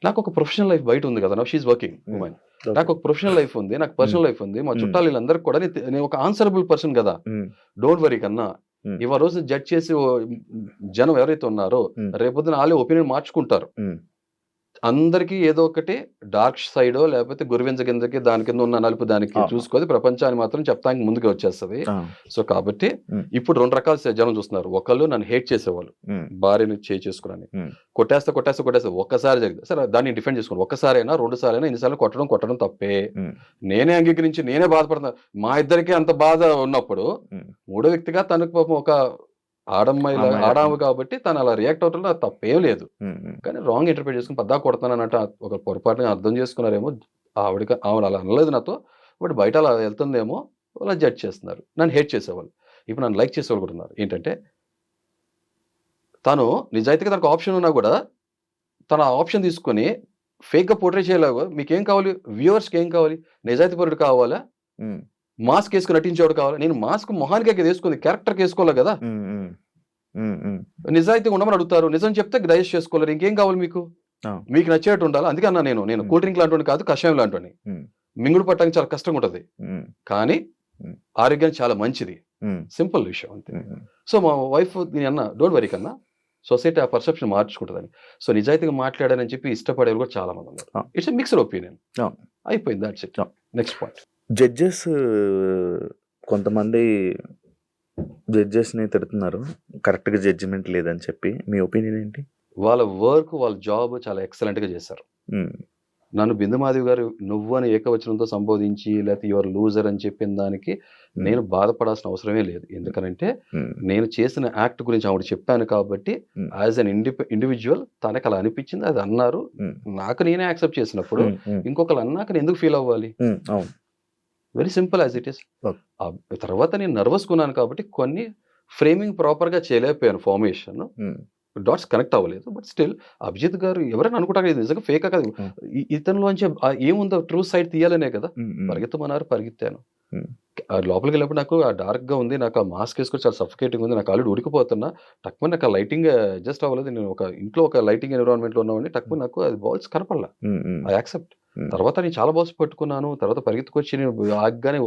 Speaker 3: నాకు ఒక ప్రొఫెషనల్ లైఫ్ బయట ఉంది కదా, now she is working women, నాకు ఒక ప్రొఫెషనల్ లైఫ్ ఉంది, నాకు పర్సనల్ లైఫ్ ఉంది, మా చుట్టాలు వీళ్ళందరికీ కూడా నేను ఒక ఆన్సరబుల్ పర్సన్ కదా, డోంట్ వరీ కన్నా. ఇవాళ రోజు జడ్జ్ చేసి జనం ఎవరైతే ఉన్నారో రేపొద్దున వాళ్ళే ఒపీనియన్ మార్చుకుంటారు. అందరికీ ఏదో ఒకటి డార్క్ సైడో లేకపోతే గురివింజ కిందకి దాని కింద ఉన్న నలుపు దానికి చూసుకోదు, ప్రపంచాన్ని మాత్రం చెప్తానికి ముందుకు వచ్చేస్తుంది. సో కాబట్టి ఇప్పుడు 2 రకాల జనం చూస్తున్నారు. ఒకళ్ళు నన్ను హేట్ చేసేవాళ్ళు, భార్యని చేసుకున్నాను, కొట్టేస్తే ఒక్కసారి జరిగింది సరే దాన్ని డిఫెండ్ చేసుకోండి, ఒక్కసారైనా 2 సార్లైనా ఎన్నిసార్లు కొట్టడం తప్పే, నేనే అంగీకరించి నేనే బాధపడుతున్నా. మా ఇద్దరికి అంత బాధ ఉన్నప్పుడు మూడో వ్యక్తిగా తనకు పాపం ఒక ఆడాము కాబట్టి తను అలా రియాక్ట్ అవుతుంటే అది తప్పేం లేదు. కానీ రాంగ్ ఇంటర్ప్రిట్ చేసుకుని పద్దా కొడతానన్నట్టు ఒక పొరపాటుగా అర్థం చేసుకున్నారేమో. ఆవిడ అలా అనలేదు నాతో, బట్ బయట అలా వెళ్తుందేమో, అలా జడ్జ్ చేస్తున్నారు. నన్ను హేట్ చేసేవాళ్ళు, ఇప్పుడు నన్ను లైక్ చేసేవాళ్ళు కూడా ఉన్నారు. ఏంటంటే తను నిజాయితీగా తనకు ఆప్షన్ ఉన్నా కూడా తన ఆప్షన్ తీసుకొని ఫేక్గా పోర్ట్రే చేయలేవు. మీకేం కావాలి? వ్యూవర్స్కి ఏం కావాలి? నిజాయితీ పరుడు కావాలా, మాస్క్ వేసుకుని నటించేవాడు కావాలి? నేను మాస్క్ మొహానికి వేసుకుంది, క్యారెక్టర్కి వేసుకోవాలి కదా. నిజాయితీ ఉండమని అడుగుతారు, నిజం చెప్తే దయచేసి చేసుకోలేరు. ఇంకేం కావాలి మీకు? మీకు నచ్చేట్టు ఉండాలి. అందుకే అన్నా నేను కూల్ డ్రింక్ లాంటి కాదు, కషాయం లాంటి. మింగుడు పట్టడానికి చాలా కష్టంగా ఉంటది, కానీ ఆరోగ్యానికి చాలా మంచిది. సింపుల్ విషయం అంతే. సో మా వైఫ్ అన్న డోంట్ వరీ కన్నా, సొసైటీ ఆ పర్సెప్షన్ మార్చుకుంటుందని. సో నిజాయితీగా మాట్లాడానని చెప్పి ఇష్టపడేవారు కూడా చాలా మంది ఉన్నారు. It's mixed opinion. అయిపోయింది, that's it. Next point,
Speaker 2: judges కొంతమంది జడ్జెస్ని తిడుతున్నారు, కరెక్ట్గా జడ్జిమెంట్ లేదని చెప్పి. మీ ఒపీనియన్ ఏంటి?
Speaker 3: వాళ్ళ వర్క్, వాళ్ళ జాబ్ చాలా ఎక్సలెంట్గా చేశారు. నన్ను బిందుమాధవి గారు నువ్వు అని ఏకవచనంతో సంబోధించి లేకపోతే యువర్ లూజర్ అని చెప్పిన దానికి నేను బాధపడాల్సిన అవసరమే లేదు. ఎందుకనంటే నేను చేసిన యాక్ట్ గురించి ఆవిడ చెప్పాను కాబట్టి యాజ్ అన్ ఇండివిజువల్ తనకు అలా అనిపించింది, అది అన్నారు, నాకు నేనే యాక్సెప్ట్ చేసినప్పుడు ఇంకొకరు అన్నాక నేను ఎందుకు ఫీల్ అవ్వాలి? Very simple as it is. తర్వాత నేను నర్వస్ కొన్నాను కాబట్టి కొన్ని ఫ్రేమింగ్ ప్రాపర్గా చేయలేకపోయాను, ఫార్మేషన్ డాట్స్ కనెక్ట్ అవ్వలేదు. బట్ స్టిల్ అభిజిత్ గారు ఎవరైనా అనుకుంటారు ఇది నిజంగా ఫేక్ కాదు, ఇతనిలోంచి ఏముందో ట్రూ సైడ్ తీయాలనే కదా పరిగెత్తమన్నారు, పరిగెత్తాను. లోపలికి వెళ్ళినప్పుడు నాకు ఆ డార్క్ గా ఉంది, నాకు ఆ మాస్క్ వేసుకొని చాలా సఫికేటింగ్ ఉంది, నాకు ఆల్రెడీ ఉడికిపోతున్నా, టక్కుమని నాకు ఆ లైటింగ్ అడ్జస్ట్ అవ్వలేదు. నేను ఒక ఇంట్లో ఒక లైటింగ్ ఎన్విరాన్మెంట్ లో ఉన్నామని టక్కుమని నాకు అది బాల్స్ కనపడలా. I accept. తర్వాత నేను చాలా బాక్స్ పట్టుకున్నాను. తర్వాత పరిగెత్తుకొచ్చి నేను ఆగగానే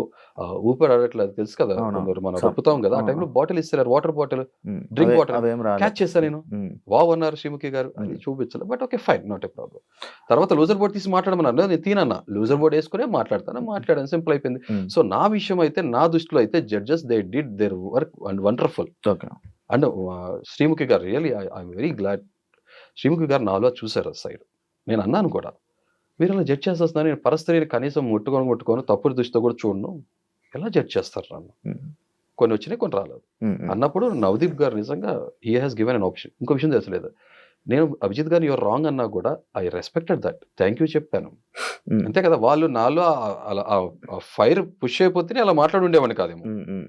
Speaker 3: ఊపిరి ఆడట్లేదు తెలుసు కదా!
Speaker 2: అవును.
Speaker 3: కొందరు మనం
Speaker 2: సమ్
Speaker 3: రప్పుతాం కదా! ఆ
Speaker 2: ఆ!
Speaker 3: టైంలో బాటిల్ ఇస్తారు. వాటర్ బాటిల్,
Speaker 2: హ్మ్.
Speaker 3: డ్రింక్ వాటర్
Speaker 2: అవేం రాలే.
Speaker 3: క్యాచ్ చేశా నేను.
Speaker 2: హ్మ్.
Speaker 3: వావ్! అన్నారు శ్రీముఖి గారు. అది
Speaker 2: హ్మ్.
Speaker 3: చూపించలే. But okay fine. Not a problem. తర్వాత లూజర్ బోర్డ్ తీసి మాట్లాడమన్నారు. నేను తీనన్నా. లూజర్ బోర్డ్ యేసుకొనే మాట్లాడతాను. మాట్లాడాను. సింపుల్ అయిపోయింది.
Speaker 2: హ్మ్.
Speaker 3: సో, నా విషయం అయితే నా దృష్టిలో అయితే judges they did their work and wonderful.
Speaker 2: Okay.
Speaker 3: And Sreemukhi garu really I'm very glad. Sreemukhi garu నాలో చూసారు ఆ సైడ్. నేను అన్నాను కూడా. మీరు ఇలా జడ్జ్ చేసేస్తున్నారు. నేను పరస్త్రీని కనీసం ముట్టుకోను తప్పుడు దృష్టితో కూడా చూడను. ఎలా జడ్జ్ చేస్తారు నన్ను?
Speaker 2: హ్మ్.
Speaker 3: కొన్ని వచ్చినాయి, కొన్ని రాలేదు.
Speaker 2: హ్మ్. హ్మ్.
Speaker 3: అన్నప్పుడు నవదీప్ గారు నిజంగా he has given an option. ఇంకో విషయం తెలుసలేదు. నేను అభిజిత్ గారిని యూఆర్ రాంగ్ అన్నా కూడా I respected that. Thank you చెప్పాను.
Speaker 2: హ్మ్.
Speaker 3: అంతే కదా! వాళ్ళు నాలో అలా ఫైర్ పుష్ అయిపోతేనే అలా మాట్లాడి ఉండేవాడిని కాదేమో.
Speaker 2: హ్మ్. హ్మ్.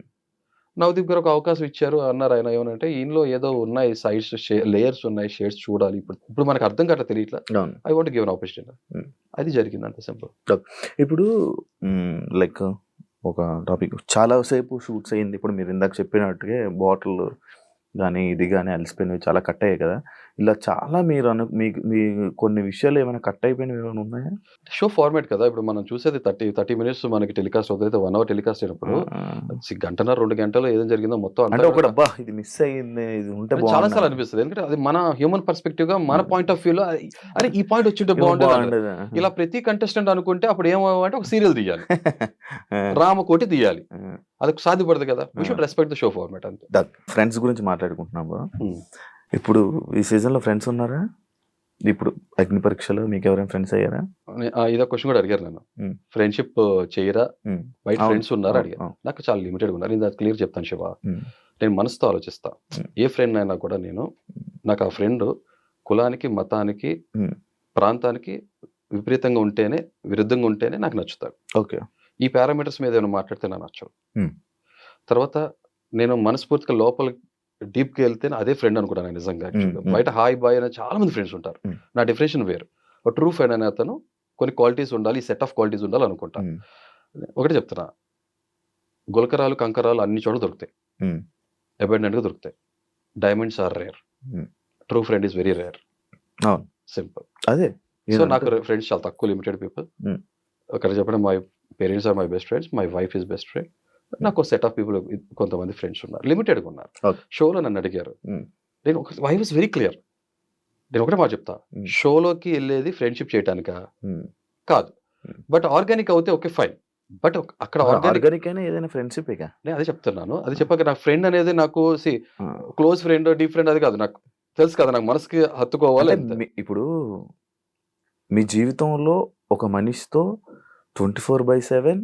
Speaker 3: నవదీప్ గారు ఒక అవకాశం ఇచ్చారు. అన్నారు ఆయన ఏమనంటే, "ఈయనలో ఏదో ఉన్నాయి సైడ్స్ లేయర్స్ ఉన్నాయి. షేడ్స్ చూడాలి. ఇప్పుడు మనకు అర్థం కావట్లే తెలియట్లా.
Speaker 2: అవును.
Speaker 3: I want to give an opportunity."
Speaker 2: హ్మ్.
Speaker 3: అది జరిగింది అంతే సింపుల్.
Speaker 2: ఇప్పుడు లైక్ ఒక టాపిక్ చాలా సేపు షూట్స్ అయింది. ఇప్పుడు మీరు ఇందాక చెప్పినట్టుగా బాటిల్ గానీ, ఇది గానీ అలిసిపోయినవి చాలా కట్ అయ్యాయి కదా! ఇలా చాలా మీరు మీకు మీ కొన్ని విషయాలు ఏమైనా కట్ అయిపోయినవి ఏమైనా ఉన్నాయా?
Speaker 3: షో ఫార్మాట్ కదా! ఇప్పుడు మనం చూసేది 30 మినిట్స్ మనకి టెలికాస్ట్ అవుతది. 1 అవర్ టెలికాస్ట్ అయినప్పుడు
Speaker 2: ఆ!
Speaker 3: గంటన్నర, 2 గంటల్లో ఏం జరిగిందో మొత్తం
Speaker 2: అంటే
Speaker 3: అంతా
Speaker 2: ఒకటి అబ్బా! ఇది మిస్ అయింది. ఇది ఉంటే
Speaker 3: అని చాలా సార్లు
Speaker 2: బాగుండని.
Speaker 3: అనిపిస్తది. ఎందుకంటే అది మన హ్యూమన్ పర్స్పెక్టివ్‌గా మన పాయింట్ ఆఫ్ వ్యూలో అరే! ఈ పాయింట్ వచ్చుంటే బాగుండేది అంటది.
Speaker 2: బాగుండేదా?
Speaker 3: ఇలా ప్రతి కంటెస్టెంట్ అనుకుంటే అప్పుడు ఏమవ్వాలంటే ఒక సీరియల్ తీయాలి.
Speaker 2: ఆ!
Speaker 3: రామకోటి తీయాలి.
Speaker 2: ఆ!
Speaker 3: అది సాధ్యపడదు కదా! వి
Speaker 2: ఆ!
Speaker 3: Should respect the show format అంతే.
Speaker 2: ఫ్రెండ్స్ గురించి మాట్లాడుకుంటున్నాము.
Speaker 3: హ్మ్.
Speaker 2: ఇప్పుడు ఈ సీజన్‌లో ఫ్రెండ్స్ ఉన్నారా? ఇప్పుడు అగ్ని పరీక్షలో మీకెవరైనా ఫ్రెండ్స్ అయ్యారా?
Speaker 3: ఇదో క్వెషన్ కూడా అడిగారు నన్ను.
Speaker 2: హ్మ్.
Speaker 3: ఫ్రెండ్షిప్ చేయరా?
Speaker 2: హ్మ్.
Speaker 3: బయట
Speaker 2: అవును.
Speaker 3: ఫ్రెండ్స్ ఉన్నారా
Speaker 2: అవును.
Speaker 3: అడిగారు.
Speaker 2: అవును.
Speaker 3: నాకు చాలా లిమిటెడ్‌గా ఉన్నారు. నేను అది క్లియర్ చెప్తాను శివ.
Speaker 2: హ్మ్.
Speaker 3: నేను మనసుతో ఆలోచిస్తా.
Speaker 2: హ్మ్.
Speaker 3: ఏ ఫ్రెండ్ అయినా కూడా నాకు ఆ ఫ్రెండ్ కులానికి, మతానికి,
Speaker 2: హ్మ్.
Speaker 3: ప్రాంతానికి విపరీతంగా ఉంటేనే, విరుద్ధంగా ఉంటేనే నాకు నచ్చుతాడు.
Speaker 2: ఓకే.
Speaker 3: ఈ పారామీటర్స్ మీద ఏమైనా మాట్లాడితే నాకు నచ్చదు.
Speaker 2: హ్మ్.
Speaker 3: తర్వాత నేను మనస్ఫూర్తిగా లోపలికి డీప్‌గా వెళ్తేనే అదే ఫ్రెండ్ అనుకుంటాను నేను నిజంగా యాక్చువల్‌గా.
Speaker 2: హ్మ్.
Speaker 3: బయట హాయ్, బాయ్ అనే చాలా మంది ఫ్రెండ్స్ ఉంటారు.
Speaker 2: హ్మ్.
Speaker 3: నా డెఫినిషన్ వేరు. ఒక ట్రూ ఫ్రెండ్ అనే అతను కొన్ని క్వాలిటీస్ ఉండాలి. ఈ సెట్ ఆఫ్ క్వాలిటీస్ ఉండాలనుకుంటా.
Speaker 2: హ్మ్.
Speaker 3: ఒకటే చెప్తున్నా. గులకరాలు, కంకరాలు అన్ని చోట్ల దొరుకుతాయి.
Speaker 2: హ్మ్.
Speaker 3: అబండెంట్‌గా దొరుకుతాయి. Diamonds are rare.
Speaker 2: Hmm.
Speaker 3: True friend is very rare.
Speaker 2: అవును.
Speaker 3: సింపుల్.
Speaker 2: అదే.
Speaker 3: సో,
Speaker 2: ఏదంటే
Speaker 3: నాకు ఫ్రెండ్స్ చాలా తక్కువ లిమిటెడ్ పీపుల్.
Speaker 2: హ్మ్.
Speaker 3: ఒకటి చెప్పడం my parents are my best friends. My wife is best friend. నాకు ఒక సెట్ ఆఫ్ పీపుల్ కొంతమంది ఫ్రెండ్స్ ఉన్నారు. లిమిటెడ్‌గా ఉన్నారు.
Speaker 2: ఓకే.
Speaker 3: షోలో నన్ను అడిగారు.
Speaker 2: హ్మ్.
Speaker 3: నేను ఐ వాస్ వెరీ క్లియర్. నేను ఒకటే మాట చెప్తా.
Speaker 2: హ్మ్.
Speaker 3: షోలోకి ఎళ్ళేది ఫ్రెండ్‌షిప్ చేయటానికా?
Speaker 2: హ్మ్.
Speaker 3: కాదు.
Speaker 2: హ్మ్.
Speaker 3: బట్ ఆర్గానిక్ అవుతే ఓకే ఫైన్. బట్ అక్కడ ఆర్గానిక్
Speaker 2: ఆర్గానిక్ అయినా ఏదైనా ఫ్రెండ్‌షిప్పేగా.
Speaker 3: నేను అదే చెప్తున్నాను. అది చెప్పాక నా ఫ్రెండ్ అనేది నాకు
Speaker 2: ఆ!
Speaker 3: క్లోజ్ ఫ్రెండ్, డీప్ ఫ్రెండ్ అది కాదు. నాకు తెలుసు కదా! నాకు మనసుకి హత్తుకోవాలి
Speaker 2: అంటే
Speaker 3: అంతే.
Speaker 2: ఇప్పుడు మీ జీవితంలో ఒక మనిషితో 24/7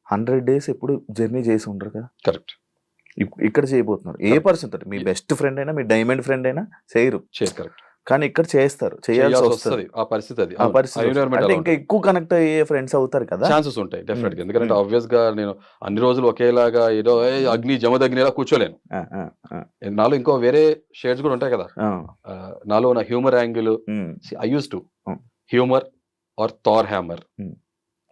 Speaker 2: 100 డేస్ ఎప్పుడు జర్నీ చేసి ఉండరు కదా!
Speaker 3: కరెక్ట్.
Speaker 2: ఇక్కడ చేయబోతున్నారు. ఏ
Speaker 3: కరెక్ట్.
Speaker 2: పర్సన్ తోటి మీ బెస్ట్ ఫ్రెండ్ అయినా, మీ డైమండ్ ఫ్రెండ్ అయినా చేయరు.
Speaker 3: కరెక్ట్.
Speaker 2: కానీ ఇక్కడ చేస్తారు. చేయాల్సొస్తది.
Speaker 3: చేయాల్సొస్తది. ఆ పరిస్థితి అది.
Speaker 2: ఆ
Speaker 3: అవును.
Speaker 2: పరిస్థితి వస్తది.
Speaker 3: ఎన్విరాన్మెంట్
Speaker 2: అంటే
Speaker 3: అలా
Speaker 2: ఇంకా
Speaker 3: ఉంటది.
Speaker 2: ఎక్కువ కనెక్ట్ అయ్యే ఫ్రెండ్స్ అవుతారు కదా!
Speaker 3: ఛాన్సెస్ ఉంటాయి డెఫినిట్‌గా. ఎందుకంటే
Speaker 2: హ్మ్.
Speaker 3: ఆబ్వియస్‌గా నేను అన్ని రోజులు ఒకేలాగా ఏదో అగ్ని జమదగ్నిలా కూర్చోలేను.
Speaker 2: ఆ! ఆ! ఆ!
Speaker 3: నాలో ఇంకో వేరే షేడ్స్ కూడా ఉంటాయి కదా!
Speaker 2: ఆ!
Speaker 3: నాలో ఉన్న హ్యూమర్ యాంగిల్
Speaker 2: హ్మ్.
Speaker 3: ఐ యూజ్డ్ టు
Speaker 2: హ్మ్.
Speaker 3: హ్యూమర్ ఆర్ థార్ హ్యామర్
Speaker 2: హ్మ్.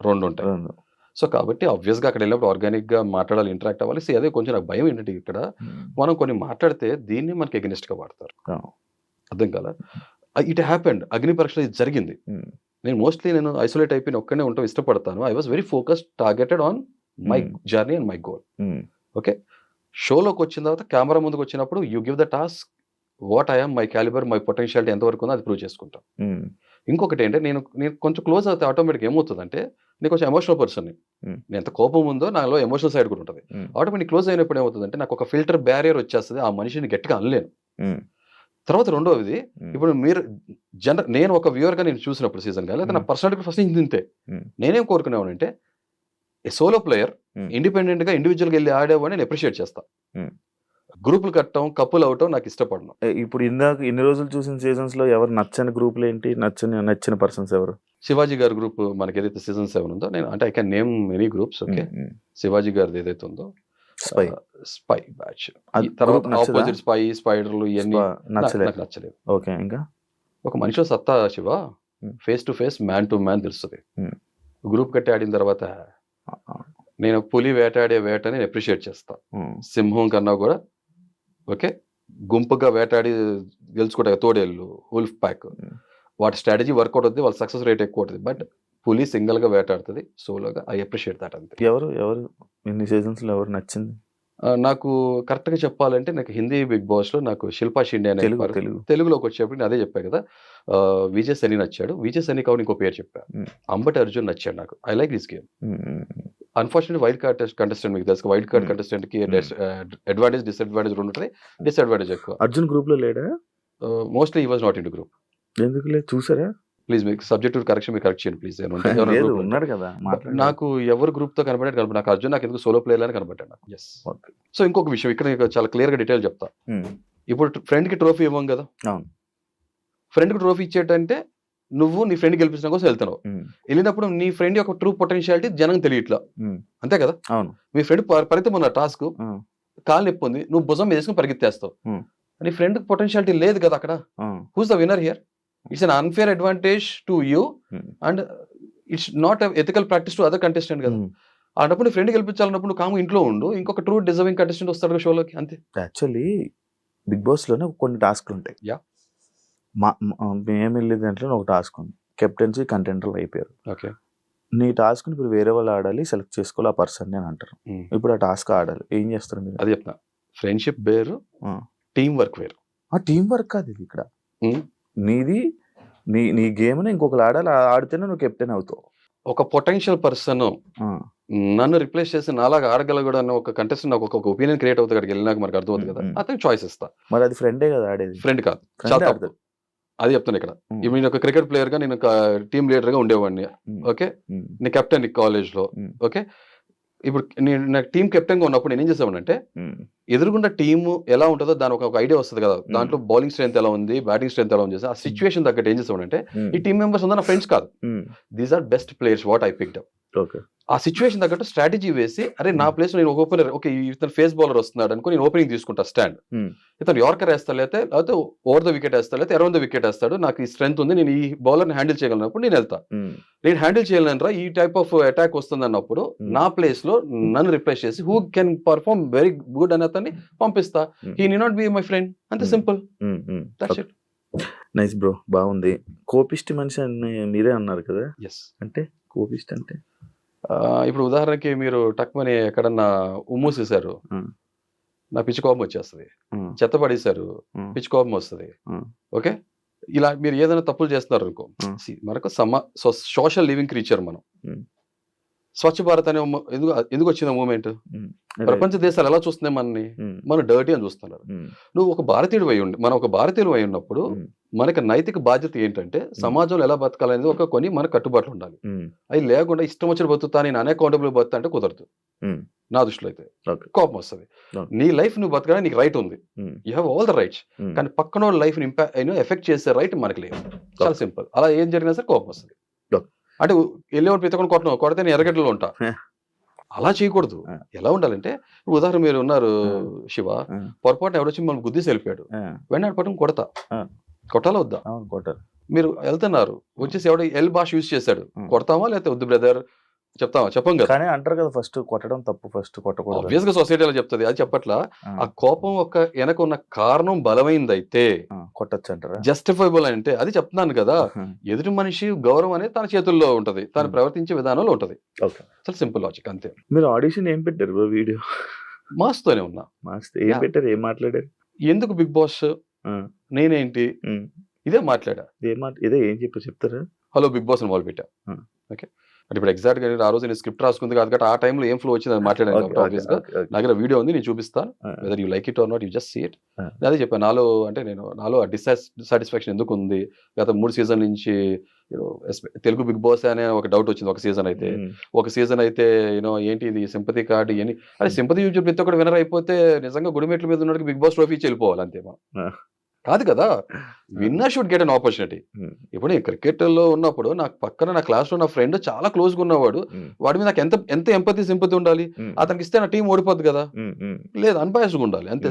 Speaker 3: 2 ఉంటాయి.
Speaker 2: 2
Speaker 3: సో, కాబట్టి ఆబ్వియస్‌గా అక్కడెళ్ళినప్పుడు ఆర్గానిక్‌గా మాట్లాడాలి, ఇంటరాక్ట్ అవ్వాలి. అదే కొంచెం నాకు భయం ఏంటంటే ఇక్కడ
Speaker 2: హ్మ్.
Speaker 3: మనం కొన్ని మాట్లాడితే దీన్ని మనకి ఎగనెస్ట్‌గా వాడతారు.
Speaker 2: ఆ!
Speaker 3: అర్థం కాలా? It happened. అగ్ని పరీక్షలో ఇది జరిగింది.
Speaker 2: హ్మ్.
Speaker 3: నేను ఐసోలేట్ అయిపోయి ఒక్కడినే ఉండటం ఇష్టపడతాను. I was very focused, targeted on my
Speaker 2: hmm.
Speaker 3: Journey and my goal.
Speaker 2: Hmm.
Speaker 3: Okay. షోలోకొచ్చిన తర్వాత కెమెరా ముందుకొచ్చినప్పుడు you give the task what I am, my calibre, my potentiality ఎంతవరకు ఉందో అది ప్రూవ్ చేసుకుంటా.
Speaker 2: హ్మ్.
Speaker 3: ఇంకొకటేంటే నేను నేను కొంచెం క్లోజ్ అవుతే ఆటోమేటిక్‌గా ఏమవుతదంటే నేను కొంచెం ఎమోషనల్ పర్సన్‌ని.
Speaker 2: హ్మ్.
Speaker 3: నేను ఎంత కోపం ఉందో నాలో ఎమోషనల్ సైడ్ కూడా ఉంటది.
Speaker 2: హ్మ్.
Speaker 3: ఆటోమేటిక్ క్లోజ్ అయినప్పుడు ఏమవుతదంటే నాకు ఒక ఫిల్టర్ బ్యారియర్ వచ్చేస్తది. ఆ మనిషిని గట్టిగా అనలేను.
Speaker 2: హ్మ్.
Speaker 3: తర్వాత రెండోది
Speaker 2: హ్మ్.
Speaker 3: ఇప్పుడు మీరు నేను ఒక వ్యూవర్‌గా నేను చూసినప్పుడు సీజన్‌గా లేదా నా
Speaker 2: హ్మ్.
Speaker 3: పర్సనాలిటీ ఫస్ట్ నుంచి ఇంతే.
Speaker 2: హ్మ్.
Speaker 3: నేనేం కోరుకునేవాడినంటే ఏ సోలో ప్లేయర్
Speaker 2: హ్మ్.
Speaker 3: ఇండిపెండెంట్‌గా, ఇండివిడ్యుయల్‌గా ఎళ్లి ఆడేవాడిని నేను అప్రిషియేట్ చేస్తా.
Speaker 2: హ్మ్.
Speaker 3: గ్రూప్‌లు కట్టడం, కప్పులు అవ్వటం నాకు ఇష్టపడను.
Speaker 2: ఇప్పుడు ఇందాక ఇన్ని రోజులు చూసిన సీజన్స్‌లో ఎవరు నచ్చని గ్రూప్‌లేంటి? నచ్చిన పర్సన్స్ ఎవరు?
Speaker 3: శివాజీ గారి గ్రూప్ మనకేదైతే సీజన్ 7 ఉందో నేను అంటే I can name many groups okay.
Speaker 2: హ్మ్. హ్మ్.
Speaker 3: శివాజీ గారిది ఏదైతే ఉందో
Speaker 2: స్పై.
Speaker 3: Spy batch.
Speaker 2: అది
Speaker 3: ఈ తర్వాత
Speaker 2: గ్రూప్ నచ్చదా?
Speaker 3: ఆపోజిట్ స్పై, స్పైడర్‌లు ఇయన్నీ
Speaker 2: నచ్చలే.
Speaker 3: నాకు నచ్చలేదు.
Speaker 2: ఓకే. ఇంకా?
Speaker 3: ఒక మనిషిలో సత్తా శివ
Speaker 2: హ్మ్.
Speaker 3: Face to face, man to man తెలుస్తది.
Speaker 2: హ్మ్.
Speaker 3: గ్రూప్ కట్టి ఆడిన తర్వాత
Speaker 2: ఆ!
Speaker 3: నేను పులి వేటాడే వేటని అప్రిషియేట్ చేస్తా.
Speaker 2: హ్మ్.
Speaker 3: సింహం కన్నా కూడా ఓకే. గుంపుగా వేటాడి గెలుచుకుంటాయి తోడేళ్ళు, వుల్ఫ్ ప్యాక్.
Speaker 2: హ్మ్.
Speaker 3: వాటి స్ట్రాటజీ వర్కౌట్ అవుద్ది. వాళ్ళ సక్సెస్ రేట్ ఎక్కువ ఉంటది. బట్ పులి సింగిల్ గా వేటాడుతుంది సోలోగా. ఐ అప్రిషియేట్ దట్ అంతే.
Speaker 2: ఎవరు ఇన్ని సీజన్స్ లో ఎవరు నచ్చింది?
Speaker 3: నాకు కరెక్ట్ గా చెప్పాలంటే నాకు హిందీ బిగ్ బాస్ లో నాకు శిల్పా షిండే అనే
Speaker 2: తెలుగు
Speaker 3: తెలుగులోకి వచ్చేప్పుడు నేను అదే చెప్పాను కదా. విజయ్ సని నచ్చాడు. విజయ్ సని కావాలి ఇంకో పేరు చెప్పాను. అంబటి అర్జున్ నచ్చాడు నాకు. I like this game. Unfortunate wild card contestant మీకు తెలుసు. వైల్డ్ కార్డ్ కంటెస్టెంట్ కి అడ్వాంటేజ్ డిసడ్వాంటేజ్ ఉంటుంది. డిసడ్వాంటేజ్ ఎక్కువ.
Speaker 2: అర్జున్ గ్రూప్ లో లేడా?
Speaker 3: Mostly he was not in group.
Speaker 2: ఎందుకు లేదు చూసారా?
Speaker 3: ప్లీజ్ మీకు సబ్జెక్ట్ కరెక్షన్ మీరు కరెక్ట్ చేయండి ప్లీజ్.
Speaker 2: ఉన్నాడు కదా
Speaker 3: నాకు ఎవరు గ్రూప్ తో కనబడ్డాడు కనబడి నాకు అర్జున్ నాకు ఎందుకు సోలో ప్లేయర్ అని కనబడ్డాడు నాకు. ఎస్. సో ఇంకొక విషయం ఇక్కడ చాలా క్లియర్ గా డీటెయిల్ చెప్తా. ఇప్పుడు ఫ్రెండ్ కి ట్రోఫీ ఇవ్వం కదా. ఫ్రెండ్ కి ట్రోఫీ ఇచ్చేటంటే నువ్వు నీ ఫ్రెండ్ గెలిపించడం కోసం వెళ్తున్నావు. వెళ్ళినప్పుడు నీ ఫ్రెండ్ యొక్క ట్రూ పొటెన్షియాలిటీ జనం తెలియట్లా. అంతే కదా. మీ ఫ్రెండ్ పరితం ఉన్న టాస్క్ కాలు నొప్పి ఉంది, నువ్వు భుజం వేసుకుని పరిగెత్తేస్తావు. నీ ఫ్రెండ్ పొటెన్షియాలిటీ లేదు కదా అక్కడ. Who's the winner here? It's un unfair advantage to you and it's not ethical practice to other contestant కదా. అన్నప్పుడు నీ ఫ్రెండ్ గెలిపించాలన్నప్పుడు నువ్వు కాము ఇంట్లో ఉండు, ఇంకొక ట్రూ డిజర్వింగ్ కంటెస్టెంట్ వస్తాడు షోలోకి. అంతే.
Speaker 2: యాక్చువల్లీ బిగ్ బాస్ లోనే కొన్ని టాస్క్లు ఉంటాయి. మేము వెళ్ళే దాంట్లో ఒక టాస్క్ ఉంది. కెప్టెన్సీ కంటెంటర్లు అయిపోయారు.
Speaker 3: ఓకే.
Speaker 2: నీ టాస్క్ ఇప్పుడు వేరే వాళ్ళు ఆడాలి, సెలెక్ట్ చేసుకోవాలి ఆ పర్సన్ అని అంటారు. ఇప్పుడు ఆ టాస్క్ ఆడాలి, ఏం చేస్తారు మీరు?
Speaker 3: అది చెప్తా. ఫ్రెండ్షిప్ వేరు, టీమ్ వర్క్ వేరు.
Speaker 2: ఆ టీం వర్క్ కాదు ఇది. ఇక్కడ నీది నీ గేమ్ ఇంకొకరు ఆడాలి, ఆడితేనే నువ్వు కెప్టెన్ అవుతావు.
Speaker 3: ఒక పొటెన్షియల్ పర్సన్ నన్ను రిప్లేస్ చేసి నాలాగా ఆడగలగడు అన్న ఒక కంటెస్టెంట్ నాకు ఒక ఒపీనియన్ క్రియేట్ అవుతుంది. అక్కడికి వెళ్ళినాక మనకు అర్థమవుతుంది కదా. అతనికి చాయిస్ ఇస్తా.
Speaker 2: మరి అది ఫ్రెండే కదా ఆడేది.
Speaker 3: ఫ్రెండ్ కాదు. అది చెప్తాను ఇక్కడ. నేను ఒక క్రికెట్ ప్లేయర్ గా నేను టీమ్ లీడర్ గా ఉండేవాడిని. ఓకే. నీ కెప్టెన్ కాలేజ్ లో. ఓకే. ఇప్పుడు నేను నాకు టీం కెప్టెన్ గా ఉన్నప్పుడు నేను ఏం చేసామంటే ఎదురుగుండా టీమ్ ఎలా ఉంటుందో దాని ఒక ఐడియా వస్తుంది కదా. దాంట్లో బౌలింగ్ స్ట్రెంత్ ఎలా ఉంది, బ్యాటింగ్ స్ట్రెంత్ ఎలా ఉంది, ఆ సిచ్యువేషన్ తగ్గట్టు ఏం చేసామంటే ఈ టీమ్ మెంబర్స్ అందరూ నా ఫ్రెండ్స్ కాదు. These are best players what I picked up. ఆ సిచ్యువేషన్ తగ్గట్టు స్ట్రాటజీ వేసి అరే నా ప్లేస్ నేను ఒక ఓపెనర్, ఓకే ఇతను ఫేస్ బౌలర్ వస్తున్నాడు అనుకో నేను ఓపెనింగ్ తీసుకుంటా స్టాండ్. ఇతను యార్కర్ వేస్తాడు, లేకపోతే ఓవర్ ద వికెట్ వేస్తాడు, లేకపోతే అరౌండ్ ద వికెట్ వేస్తాడు. నాకు ఈ స్ట్రెంత్ ఉంది, నేను ఈ బౌలర్ ని హ్యాండిల్ చేయగలిగినప్పుడు నేను వెళ్తా. నేను హ్యాండిల్ చేయలేనరా ఈ టైప్ ఆఫ్ అటాక్ వస్తుంది అన్నప్పుడు నా ప్లేస్ లో నన్ను రిప్లేస్ చేసి who can perform very good అని అతన్ని పంపిస్తా. He need not be my friend. అంతే simple. That's it.
Speaker 2: Nice bro, బాగుంది. కోపిస్ట్ మనిషి అని మీరే అన్నారు కదా.
Speaker 3: ఎస్.
Speaker 2: అంటే కోపిస్ట్ అంటే
Speaker 3: ఇప్పుడు ఉదాహరణకి మీరు టక్మని ఎక్కడన్నా ఉమ్మూసేశారు, నా పిచ్చి కోపం వచ్చేస్తుంది. చెత్త పడేశారు, పిచ్చి కోపం వస్తుంది. ఓకే. ఇలా మీరు ఏదైనా తప్పులు చేస్తున్నారు అనుకో, మనకు సోషల్ లివింగ్ క్రీచర్ మనం. స్వచ్ఛ భారత్ అనే ఎందుకు వచ్చింది మూమెంట్? ప్రపంచ దేశాలు ఎలా చూస్తున్నాయి మనని? మనం డర్టీ అని చూస్తున్నారు. నువ్వు ఒక భారతీయుడు అయి ఉండి, మనం ఒక భారతీయుడు అయి ఉన్నప్పుడు మనకి నైతిక బాధ్యత ఏంటంటే సమాజంలో ఎలా బతకాలనేది ఒక కొన్ని మనకు కట్టుబాట్లు ఉండాలి. అవి లేకుండా ఇష్టం వచ్చిన బతుకుతా నేను అన్అకౌంటబుల్ బతుకుతా అంటే కుదరదు. నా దృష్టిలో అయితే కోపం వస్తుంది. నీ లైఫ్ నువ్వు బతకడానికి నీకు రైట్ ఉంది. You have all the rights. కానీ పక్కన లైఫ్ ని ఎఫెక్ట్ చేసే రైట్ మనకి లేదు. చాలా సింపుల్. అలా ఏం జరిగినా సరే కోపం వస్తుంది. అంటే వెళ్ళేవాడు పితకొని కొడితే నేను ఎర్రగడ్డలో ఉంటా. అలా చేయకూడదు. ఎలా ఉండాలంటే ఉదాహరణ మీరు ఉన్నారు శివ, పొరపాటున ఎవరొచ్చి మనం గుద్దేసి వెళ్ళిపోయాడు, వెంటనే పట్టుకుని కొట్టాలా వద్దా?
Speaker 2: కొట్టాలి.
Speaker 3: మీరు వెళ్తున్నారు, వచ్చేసి ఎవడో ఎల్ భాష యూజ్ చేశాడు, కొడతామా లేకపోతే వద్దు బ్రదర్ చెప్తామా? చెప్పం కదా.
Speaker 2: కానీ అంటారు కదా ఫస్ట్ కొట్టడం తప్పు, ఫస్ట్ కొట్టకూడదు.
Speaker 3: ఆబ్వియస్ గా సొసైటీ అలా చెప్తుంది. అది చెప్పట్లా. ఆ కోపం ఒక వెనక ఉన్న కారణం బలమైందైతే
Speaker 2: కొట్టచ్చు అంటారా?
Speaker 3: జస్టిఫైబుల్ అంటే అది చెప్తున్నాను కదా. ఎదుటి మనిషి గౌరవం అనేది తన చేతుల్లో ఉంటది, తను ప్రవర్తించే విధానంలో ఉంటది. చాలా సింపుల్ లాజిక్ అంతే.
Speaker 2: మీరు ఆడిషన్ ఏం పెట్టారు? వీడియో
Speaker 3: మాస్తోనే ఉన్నా.
Speaker 2: ఏం పెట్టారు? ఏం మాట్లాడారు?
Speaker 3: ఎందుకు బిగ్ బాస్, నేనేంటి, ఇదే మాట్లాడా.
Speaker 2: ఇదే ఏం చెప్తారా?
Speaker 3: హలో బిగ్ బాస్ అని మొదలు పెట్టా. ఓకే. అంటే ఇప్పుడు ఎగ్జాక్ట్ గా ఆ రోజు నేను స్క్రిప్ట్ రాసుకుంది కాదు కాబట్టి ఆ టైంలో ఏం ఫ్లో వచ్చింది అని మాట్లాడాను. ఆబ్వియస్ గా నా దగ్గర వీడియో ఉంది, నేను చూపిస్తాను. Whether you like it or not, you just see it. అదే చెప్పాను. నాలో డిస్సాటిస్ఫాక్షన్ ఎందుకు ఉంది. గత 3 సీజన్ నుంచి తెలుగు బిగ్ బాస్ అనే ఒక డౌట్ వచ్చింది. ఒక సీజన్ అయితే ఏంటి ఇది సింపతి కార్డు అని. అదే సింపతి యూజ్ ప్రతి ఒక్కటి వినర్ అయిపోతే నిజంగా గుడిమెట్ల మీద ఉన్నట్టు బిగ్ బాస్ ట్రోఫీ ఇచ్చి వెళ్ళిపోవాలి అంతే. కాదు కదా. Winner should get an opportunity. ఇప్పుడు నేను క్రికెట్ లో ఉన్నప్పుడు నాకు పక్కన నా క్లాస్ లో నా ఫ్రెండ్ చాలా క్లోజ్ గా ఉన్నవాడు, వాడి మీద నాకు ఎంత ఎంపతి సింపతి ఉండాలి. అతనికి ఇస్తే నా టీం ఓడిపోద్ది కదా. లేదు, అన్బయాస్డ్ గా ఉండాలి అంతే.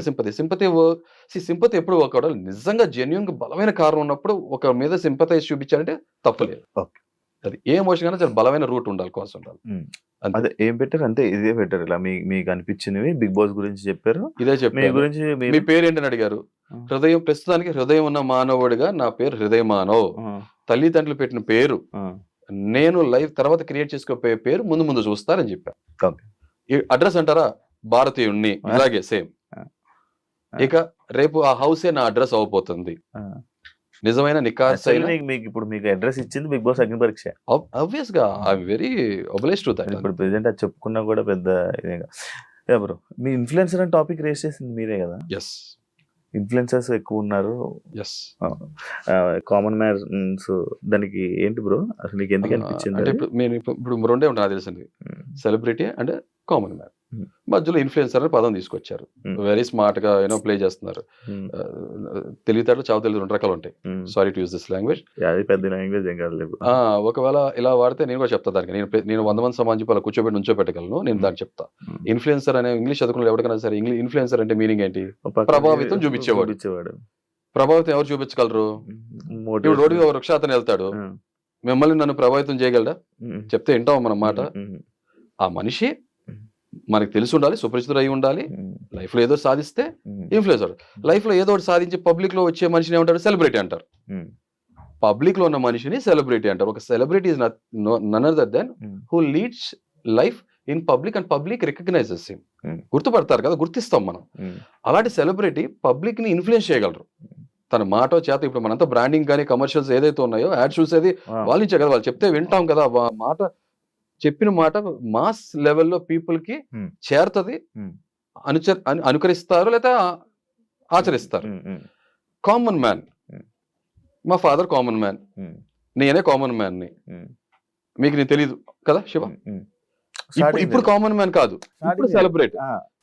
Speaker 3: సింపతి ఎప్పుడు వర్క్ అవ్వాలి. నిజంగా జెన్యున్ గా బలమైన కారణం ఉన్నప్పుడు ఒక మీద సింపతైజ్ చూపించాలంటే తప్పులేదు. అది ఏ ఎమోషన్ అయినా చాలా బలమైన రూట్ ఉండాలి, కాస్ట్ ఉండాలి.
Speaker 2: అదే ఏం పెట్టారు అంతే, ఇదే పెట్టారు. ఇలా మీకు అనిపించినవి బిగ్ బాస్ గురించి చెప్పారు.
Speaker 3: ఇదే చెప్పారు. మీ పేరు ఏంటని అడిగారు. హృదయం, ప్రస్తుతానికి హృదయం ఉన్న మానవుడిగా నా పేరు హృదయ మానవ్. తల్లిదండ్రులు పెట్టిన పేరు నేను లైవ్ తర్వాత క్రియేట్ చేసుకోపోయే పేరు ముందు ముందు చూస్తారని చెప్పా.
Speaker 2: ఓకే.
Speaker 3: ఈ అడ్రస్ అంటారా, భారతీయుణ్ణి, ఇలాగే సేమ్. ఇక రేపు ఆ హౌసే నా అడ్రస్ అవబోతుంది. నిజమైన నికార్సైన
Speaker 2: మీకు ఇప్పుడు మీకు అడ్రస్ ఇచ్చింది బిగ్ బాస్ అగ్ని పరీక్ష.
Speaker 3: ఆబ్వియస్ గా ఐఎమ్ వెరీ ఒబలైజ్డ్ టు దట్.
Speaker 2: ఇప్పుడు ప్రెసెంట్ అది చెప్పుకున్నా కూడా పెద్ద ఇదేగా. బ్రో, మీ ఇన్ఫ్లుయెన్సర్ అని టాపిక్ రేస్ చేసింది మీరే కదా?
Speaker 3: ఎస్,
Speaker 2: ఇన్ఫ్లుయెన్సర్స్ ఎక్కువ ఉన్నారు,
Speaker 3: ఎస్.
Speaker 2: Common man's. దానికి ఏంటి బ్రో అసలు నీకు ఎందుకు అనిపించింది?
Speaker 3: అంటే ఇప్పుడు రెండే ఉంటాయి నాకు తెలిసింది, సెలబ్రిటీ అండ్ కామన్ మ్యాన్. మధ్యలో ఇన్ఫ్లుయెన్సర్ అనే పదం తీసుకొచ్చారు. వెరీ స్మార్ట్ గా ప్లే చేస్తున్నారు. తెలివితేటలు చావు తెలియదు 2 రకాలు ఉంటాయి. Sorry to use this language.
Speaker 2: పెద్ద లాంగ్వేజ్ ఏం కాదు.
Speaker 3: ఒకవేళ ఇలా వాడితే నేను కూడా చెప్తా దానికి. నేను 100 మంది సమాజం చెప్పి అలా కూర్చోబెట్టి నుంచోబెట్టగలను. నేను దానికి చెప్తా. ఇన్ఫ్లుయెన్సర్ అనే ఇంగ్లీష్ చదువుకున్న ఎవరికైనా సరే ఇన్ఫ్లుయెన్సర్ అంటే మీనింగ్ ఏంటి? ప్రభావితం చూపించేవాడు. ప్రభావితం ఎవరు చూపించగలరు? ఇప్పుడు రోడ్డు వృక్ష అతను వెళ్తాడు, మిమ్మల్ని నన్ను ప్రభావితం చేయగలడా? చెప్తే వింటాం మన మాట. ఆ మనిషి మనకి తెలిసి ఉండాలి, సుపరిచితుడు అయి ఉండాలి. లైఫ్ లో ఏదో సాధిస్తే ఇన్ఫ్లుయెన్సర్. లైఫ్ లో ఏదో ఒకటి సాధించి పబ్లిక్ లో వచ్చే మనిషిని ఏమంటారు? సెలబ్రిటీ అంటారు. పబ్లిక్ లో ఉన్న మనిషిని సెలబ్రిటీ అంటారు. ఒక celebrity is none other than who leads life in public and public recognises him. గుర్తుపడతారు కదా, గుర్తిస్తాం మనం. అలాంటి సెలబ్రిటీ పబ్లిక్ ని ఇన్ఫ్లుయెన్స్ చేయగలరు తన మాటో చేత. ఇప్పుడు మనంతా బ్రాండింగ్ కానీ కమర్షియల్స్ ఏదైతే ఉన్నాయో, యాడ్ చూసేది వాళ్ళ నుంచే కదా. వాళ్ళు చెప్తే వింటాం కదా. మాట చెప్పిన మాట మాస్ లెవెల్లో పీపుల్ కి చేరుతుంది, అనుకరిస్తారు లేదా ఆచరిస్తారు. కామన్ మ్యాన్, మా ఫాదర్ కామన్ మ్యాన్, నేనే కామన్ మ్యాన్ ని. మీకు నేను తెలీదు కదా శివ? ఇప్పుడు కామన్ మ్యాన్ కాదు, ఇప్పుడు సెలబ్రేట్.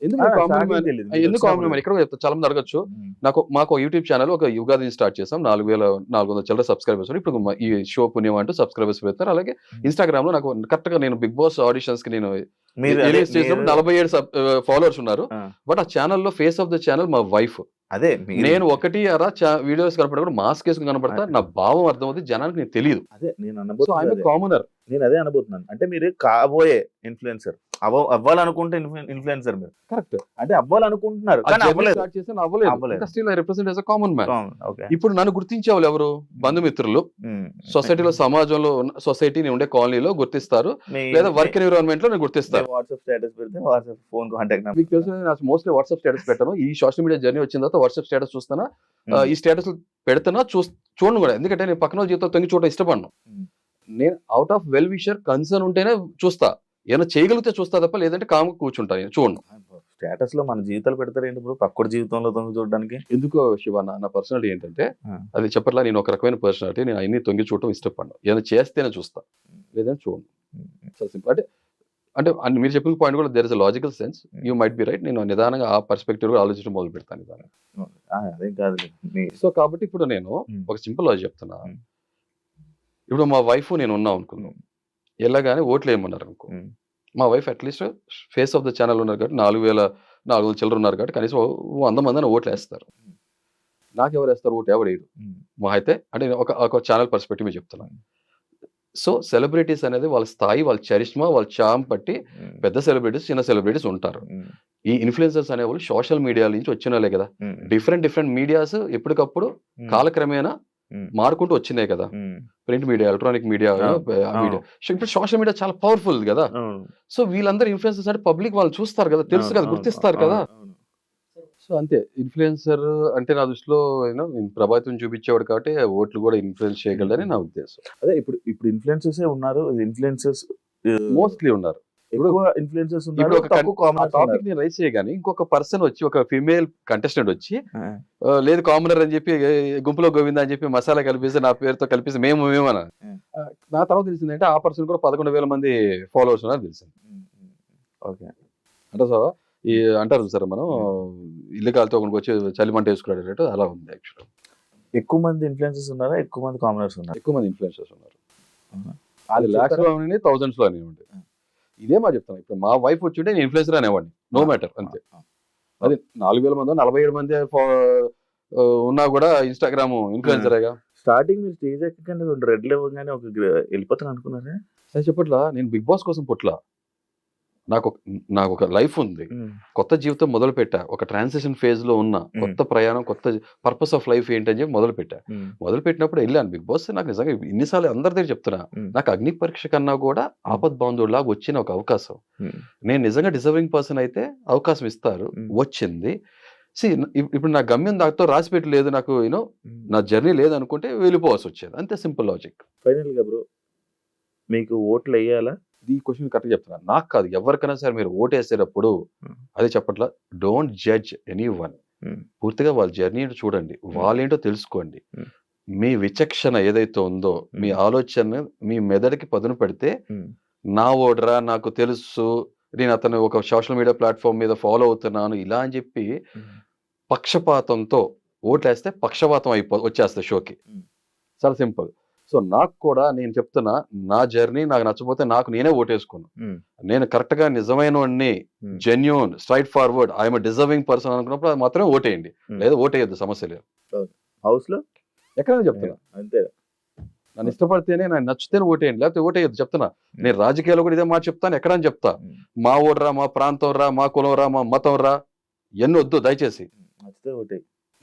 Speaker 3: ఎందుకు కామన్ మ్యాన్? ఎందుకు కామన్ మ్యాన్? ఇక్కడ చెప్తా. చాలా మంది అడగచ్చు. మాకు యూట్యూబ్ ఛానల్ ఒక యుగాది స్టార్ట్ చేసాం. 4400 చిల్లర సబ్స్క్రైబర్స్. ఇప్పుడు ఈ షో పుణ్యం అంటూ సబ్స్క్రైబర్స్ పెడతారు. అలాగే ఇన్స్టాగ్రామ్ లో నాకు కరెక్ట్ గా నేను బిగ్ బాస్ ఆడిషన్స్ కి నేను 47 ఫాలోవర్స్ ఉన్నారు. బట్ ఆ ఛానల్లో ఫేస్ ఆఫ్ ద ఛానల్ మా వైఫ్.
Speaker 2: అదే
Speaker 3: నేను ఒకటి అరా వీడియోస్ కనపడ కూడా మాస్క్ వేసుకుని కనపడతా. నా భావం అర్థమవుతుంది, జనానికి నేను తెలియదు.
Speaker 2: అదే నేను
Speaker 3: కామనర్.
Speaker 2: నేను అదే అనబోతున్నాను. అంటే మీరు కాబోయే ఇన్ఫ్లుయెన్సర్ అవ్వాలనుకుంటే ఇన్ఫ్లుయెన్సర్ మీరు కరెక్ట్ అంటే అవ్వాలనుకుంటున్నారు,
Speaker 3: కామన్ మ్యాన్. ఇప్పుడు నన్ను గుర్తించే వాళ్ళు ఎవరు? బంధుమిత్రులు, సొసైటీలో, సమాజంలో, సొసైటీని ఉండే కాలనీలో గుర్తిస్తారు, లేదా వర్క్ ఎన్విరాన్మెంట్ లో నేను గుర్తిస్తారు.
Speaker 2: వాట్సాప్ స్టేటస్ పెడితే వాట్సాప్ ఫోన్ కాంటాక్ట్ నెంబర్.
Speaker 3: మీకు తెలుసు, నేను మోస్ట్లీ వాట్సాప్ స్టేటస్ పెట్టాను. ఈ సోషల్ మీడియా జర్నీ వచ్చిన తర్వాత వాట్సాప్ స్టేటస్ చూస్తానా, ఈ స్టేటస్ పెడతానా, చూడను కూడా. ఎందుకంటే నేను పక్కన జీవితం తొంగి చూడటం ఇష్టపడను. నేను out of well wisher concern ఉంటేనే చూస్తా. ఏమైనా చేయగలిగితే చూస్తా తప్ప లేదంటే కాముగా కూర్చుంటా. నేను చూడను.
Speaker 2: స్టేటస్ లో మన జీవితాలు పెడతారు ఏంటి ఇప్పుడు పక్కడి జీవితంలో తొంగి చూడడానికి?
Speaker 3: ఎందుకో శివ, నా పర్సనాలిటీ ఏంటంటే అది చెప్పట్లా. నేను ఒక రకమైన పర్సనాలిటీ. నేను అన్ని తొంగి చూడటం ఇష్టపడను. ఏమైనా చేస్తేనే చూస్తా, లేదంటే చూడను. సింపుల్. అంటే మీరు చెప్పిన పాయింట్ కూడా there is a logical sense. You might be right. నేను నిదానంగా ఆ పర్స్పెక్టివ్ ఆలోచించడం మొదలు పెడతాను నిదానంగా.
Speaker 2: అదేం కాదు.
Speaker 3: సో కాబట్టి ఇప్పుడు నేను ఒక సింపుల్ లాజిక్ చెప్తున్నా. ఇప్పుడు మా వైఫ్ నేను ఉన్నాం అనుకున్నాం, ఎలాగానే ఓట్లు వేయమన్నారు అనుకో. మా wife at least face of the channel ఉన్నారు కాబట్టి 4400 చిల్లర ఉన్నారు కాబట్టి కనీసం 100 మంది ఓట్లు వేస్తారు. నాకు ఎవరు వేస్తారు? ఓటు ఎవరు వేయరు. మా అయితే అంటే ఒక ఛానల్ పర్స్పెక్టివ్ చెప్తున్నాను. సో సెలబ్రిటీస్ అనేది వాళ్ళ స్థాయి, వాళ్ళ చరిష్మా, వాళ్ళ చామ్ బట్టి పెద్ద సెలబ్రిటీస్, చిన్న సెలబ్రిటీస్ ఉంటారు. ఈ ఇన్ఫ్లుయెన్సర్స్ అనేవాళ్ళు సోషల్ మీడియా నుంచి వచ్చిన వాళ్ళే కదా. డిఫరెంట్ మీడియాస్ ఎప్పటికప్పుడు కాలక్రమేణా మారుకుంటూ వచ్చినాయి కదా. ప్రింట్ మీడియా, ఎలక్ట్రానిక్ మీడియా, ఇప్పుడు సోషల్ మీడియా చాలా పవర్ఫుల్ కదా. సో వీళ్ళందరూ ఇన్ఫ్లుయెన్సర్స్ అంటే పబ్లిక్ వాళ్ళు చూస్తారు కదా, తెలుసు కదా, గుర్తిస్తారు కదా. సో అంతే. ఇన్ఫ్లుయెన్సర్ అంటే నా దృష్టిలో ప్రభావితం చూపించేవాడు కాబట్టి ఓట్లు కూడా ఇన్ఫ్లుయెన్స్ చేయగలరని నా ఉద్దేశం.
Speaker 2: అదే ఇప్పుడు ఇన్ఫ్లుయెన్సర్స్ ఉన్నారు, ఇన్ఫ్లుయెన్సర్స్
Speaker 3: మోస్ట్లీ ఉన్నారు.
Speaker 2: ఇన్ఫ్లుయెన్సర్స్
Speaker 3: ఇప్పుడు ఒక టాపిక్ నేను రైస్ చేయగానే ఇంకొక పర్సన్ వచ్చి, ఒక ఫిమేల్ కంటెస్టెంట్ వచ్చి, లేదు కామనర్ అని చెప్పి గుంపులో గోవింద అని చెప్పి మసాలా కలిపేసి నా పేరుతో కలిపేసి మేమన్నా. నా తర్వాత తెలిసిందంటే ఆ పర్సన్ కూడా 11,000 మంది ఫాలోవర్స్ ఉన్నారు తెలిసింది.
Speaker 2: ఓకే.
Speaker 3: అంటే సో ఈ అంటారు సార్, మనం ఇల్లు కాలితో ఒకరికి వచ్చి చలిమంట వేసుకున్నాడు రేటు అలా ఉంది. యాక్చువల్
Speaker 2: ఎక్కువ మంది ఇన్ఫ్లుయెన్సర్స్ ఉన్నారా, ఎక్కువ మంది కామనర్స్ ఉన్నారు?
Speaker 3: ఎక్కువ మంది ఇన్ఫ్లుయెన్సర్స్ ఉన్నారు. అది లాక్స్ లో అవ్వండి, థౌజండ్స్ లో అనేవ్వండి. ఇదే మా చెప్తాను. ఇప్పుడు మా వైఫ్ వచ్చి ఉంటే నేను ఇన్ఫ్లుయెన్సర్ అనేవాడిని, నో మ్యాటర్, అంతే. అది 4000 మంది 47 మంది ఉన్నా కూడా ఇన్స్టాగ్రామ్ ఇన్ఫ్లుయెన్సరేగా.
Speaker 2: స్టార్టింగ్ మీరు స్టేజ్ ఎక్కగానే 2 రెడ్లు ఇవ్వగానే ఒక వెళ్ళిపోతాను అనుకున్నారా?
Speaker 3: సరే చెప్పట్లా, నేను బిగ్ బాస్ కోసం పుట్లా. నాకు ఒక లైఫ్ ఉంది, కొత్త జీవితం మొదలు పెట్టా, ఒక ట్రాన్సిషన్ ఫేజ్ లో ఉన్న, కొత్త ప్రయాణం, కొత్త పర్పస్ ఆఫ్ లైఫ్ ఏంటని చెప్పి మొదలు పెట్టా. మొదలు పెట్టినప్పుడు వెళ్ళాను బిగ్ బాస్. నాకు నిజంగా ఇన్నిసార్లు అందరి దగ్గర చెప్తున్నా, నాకు అగ్ని పరీక్ష కన్నా కూడా ఆపద్ బాంధవుడిలాగా వచ్చిన ఒక అవకాశం. నేను నిజంగా డిజర్వింగ్ పర్సన్ అయితే అవకాశం ఇస్తారు, వచ్చింది. ఇప్పుడు నా గమ్యం దాంతో రాసి పెట్టలేదు, నాకు నా జర్నీ లేదనుకుంటే వెళ్ళిపోవాల్సి వచ్చేది, అంతే సింపుల్ లాజిక్.
Speaker 2: ఫైనల్ గా బ్రో, మీకు ఓట్లు వేయాలా?
Speaker 3: ఈ క్వశ్చన్ కరెక్ట్ చెప్తున్నాను, నాకు కాదు ఎవరికైనా సరే మీరు ఓటేసేటప్పుడు అదే చెప్పట్లా, డోంట్ జడ్జ్ ఎనీ వన్. పూర్తిగా వాళ్ళ జర్నీ చూడండి, వాళ్ళేంటో తెలుసుకోండి. మీ విచక్షణ ఏదైతే ఉందో, మీ ఆలోచన మీ మెదడుకి పదును పెడితే, నా ఓడరా నాకు తెలుసు, నేను అతను ఒక సోషల్ మీడియా ప్లాట్ఫామ్ మీద ఫాలో అవుతున్నాను ఇలా అని చెప్పి పక్షపాతంతో ఓట్లేస్తే పక్షపాతం వచ్చేస్తుంది షోకి. చాలా సింపుల్. సో నాకు కూడా నేను చెప్తున్నా, నా జర్నీ నాకు నచ్చపోతే నాకు నేనే ఓటేసుకున్నాను. నేను కరెక్ట్ గా నిజమైన వాడిని, genuine, straight forward, I'm deserving person అనుకున్నప్పుడు అది మాత్రమే ఓటేయండి, లేదా ఓటేయద్దు, సమస్య లేదు.
Speaker 2: హౌస్ లో
Speaker 3: ఎక్కడైనా చెప్తున్నా,
Speaker 2: అంతే.
Speaker 3: నన్ను ఇష్టపడితేనే, నాకు నచ్చితేనే ఓటేయండి, లేకపోతే ఓటేయద్దు చెప్తున్నా. నేను రాజకీయాల్లో కూడా ఇదే మాట చెప్తాను, ఎక్కడని చెప్తా. మా ఓడరా, మా ప్రాంతం రా, మా కులం రా, మా మతం రా, ఎన్ని వద్దు దయచేసి.
Speaker 2: నచ్చితే ఓటే.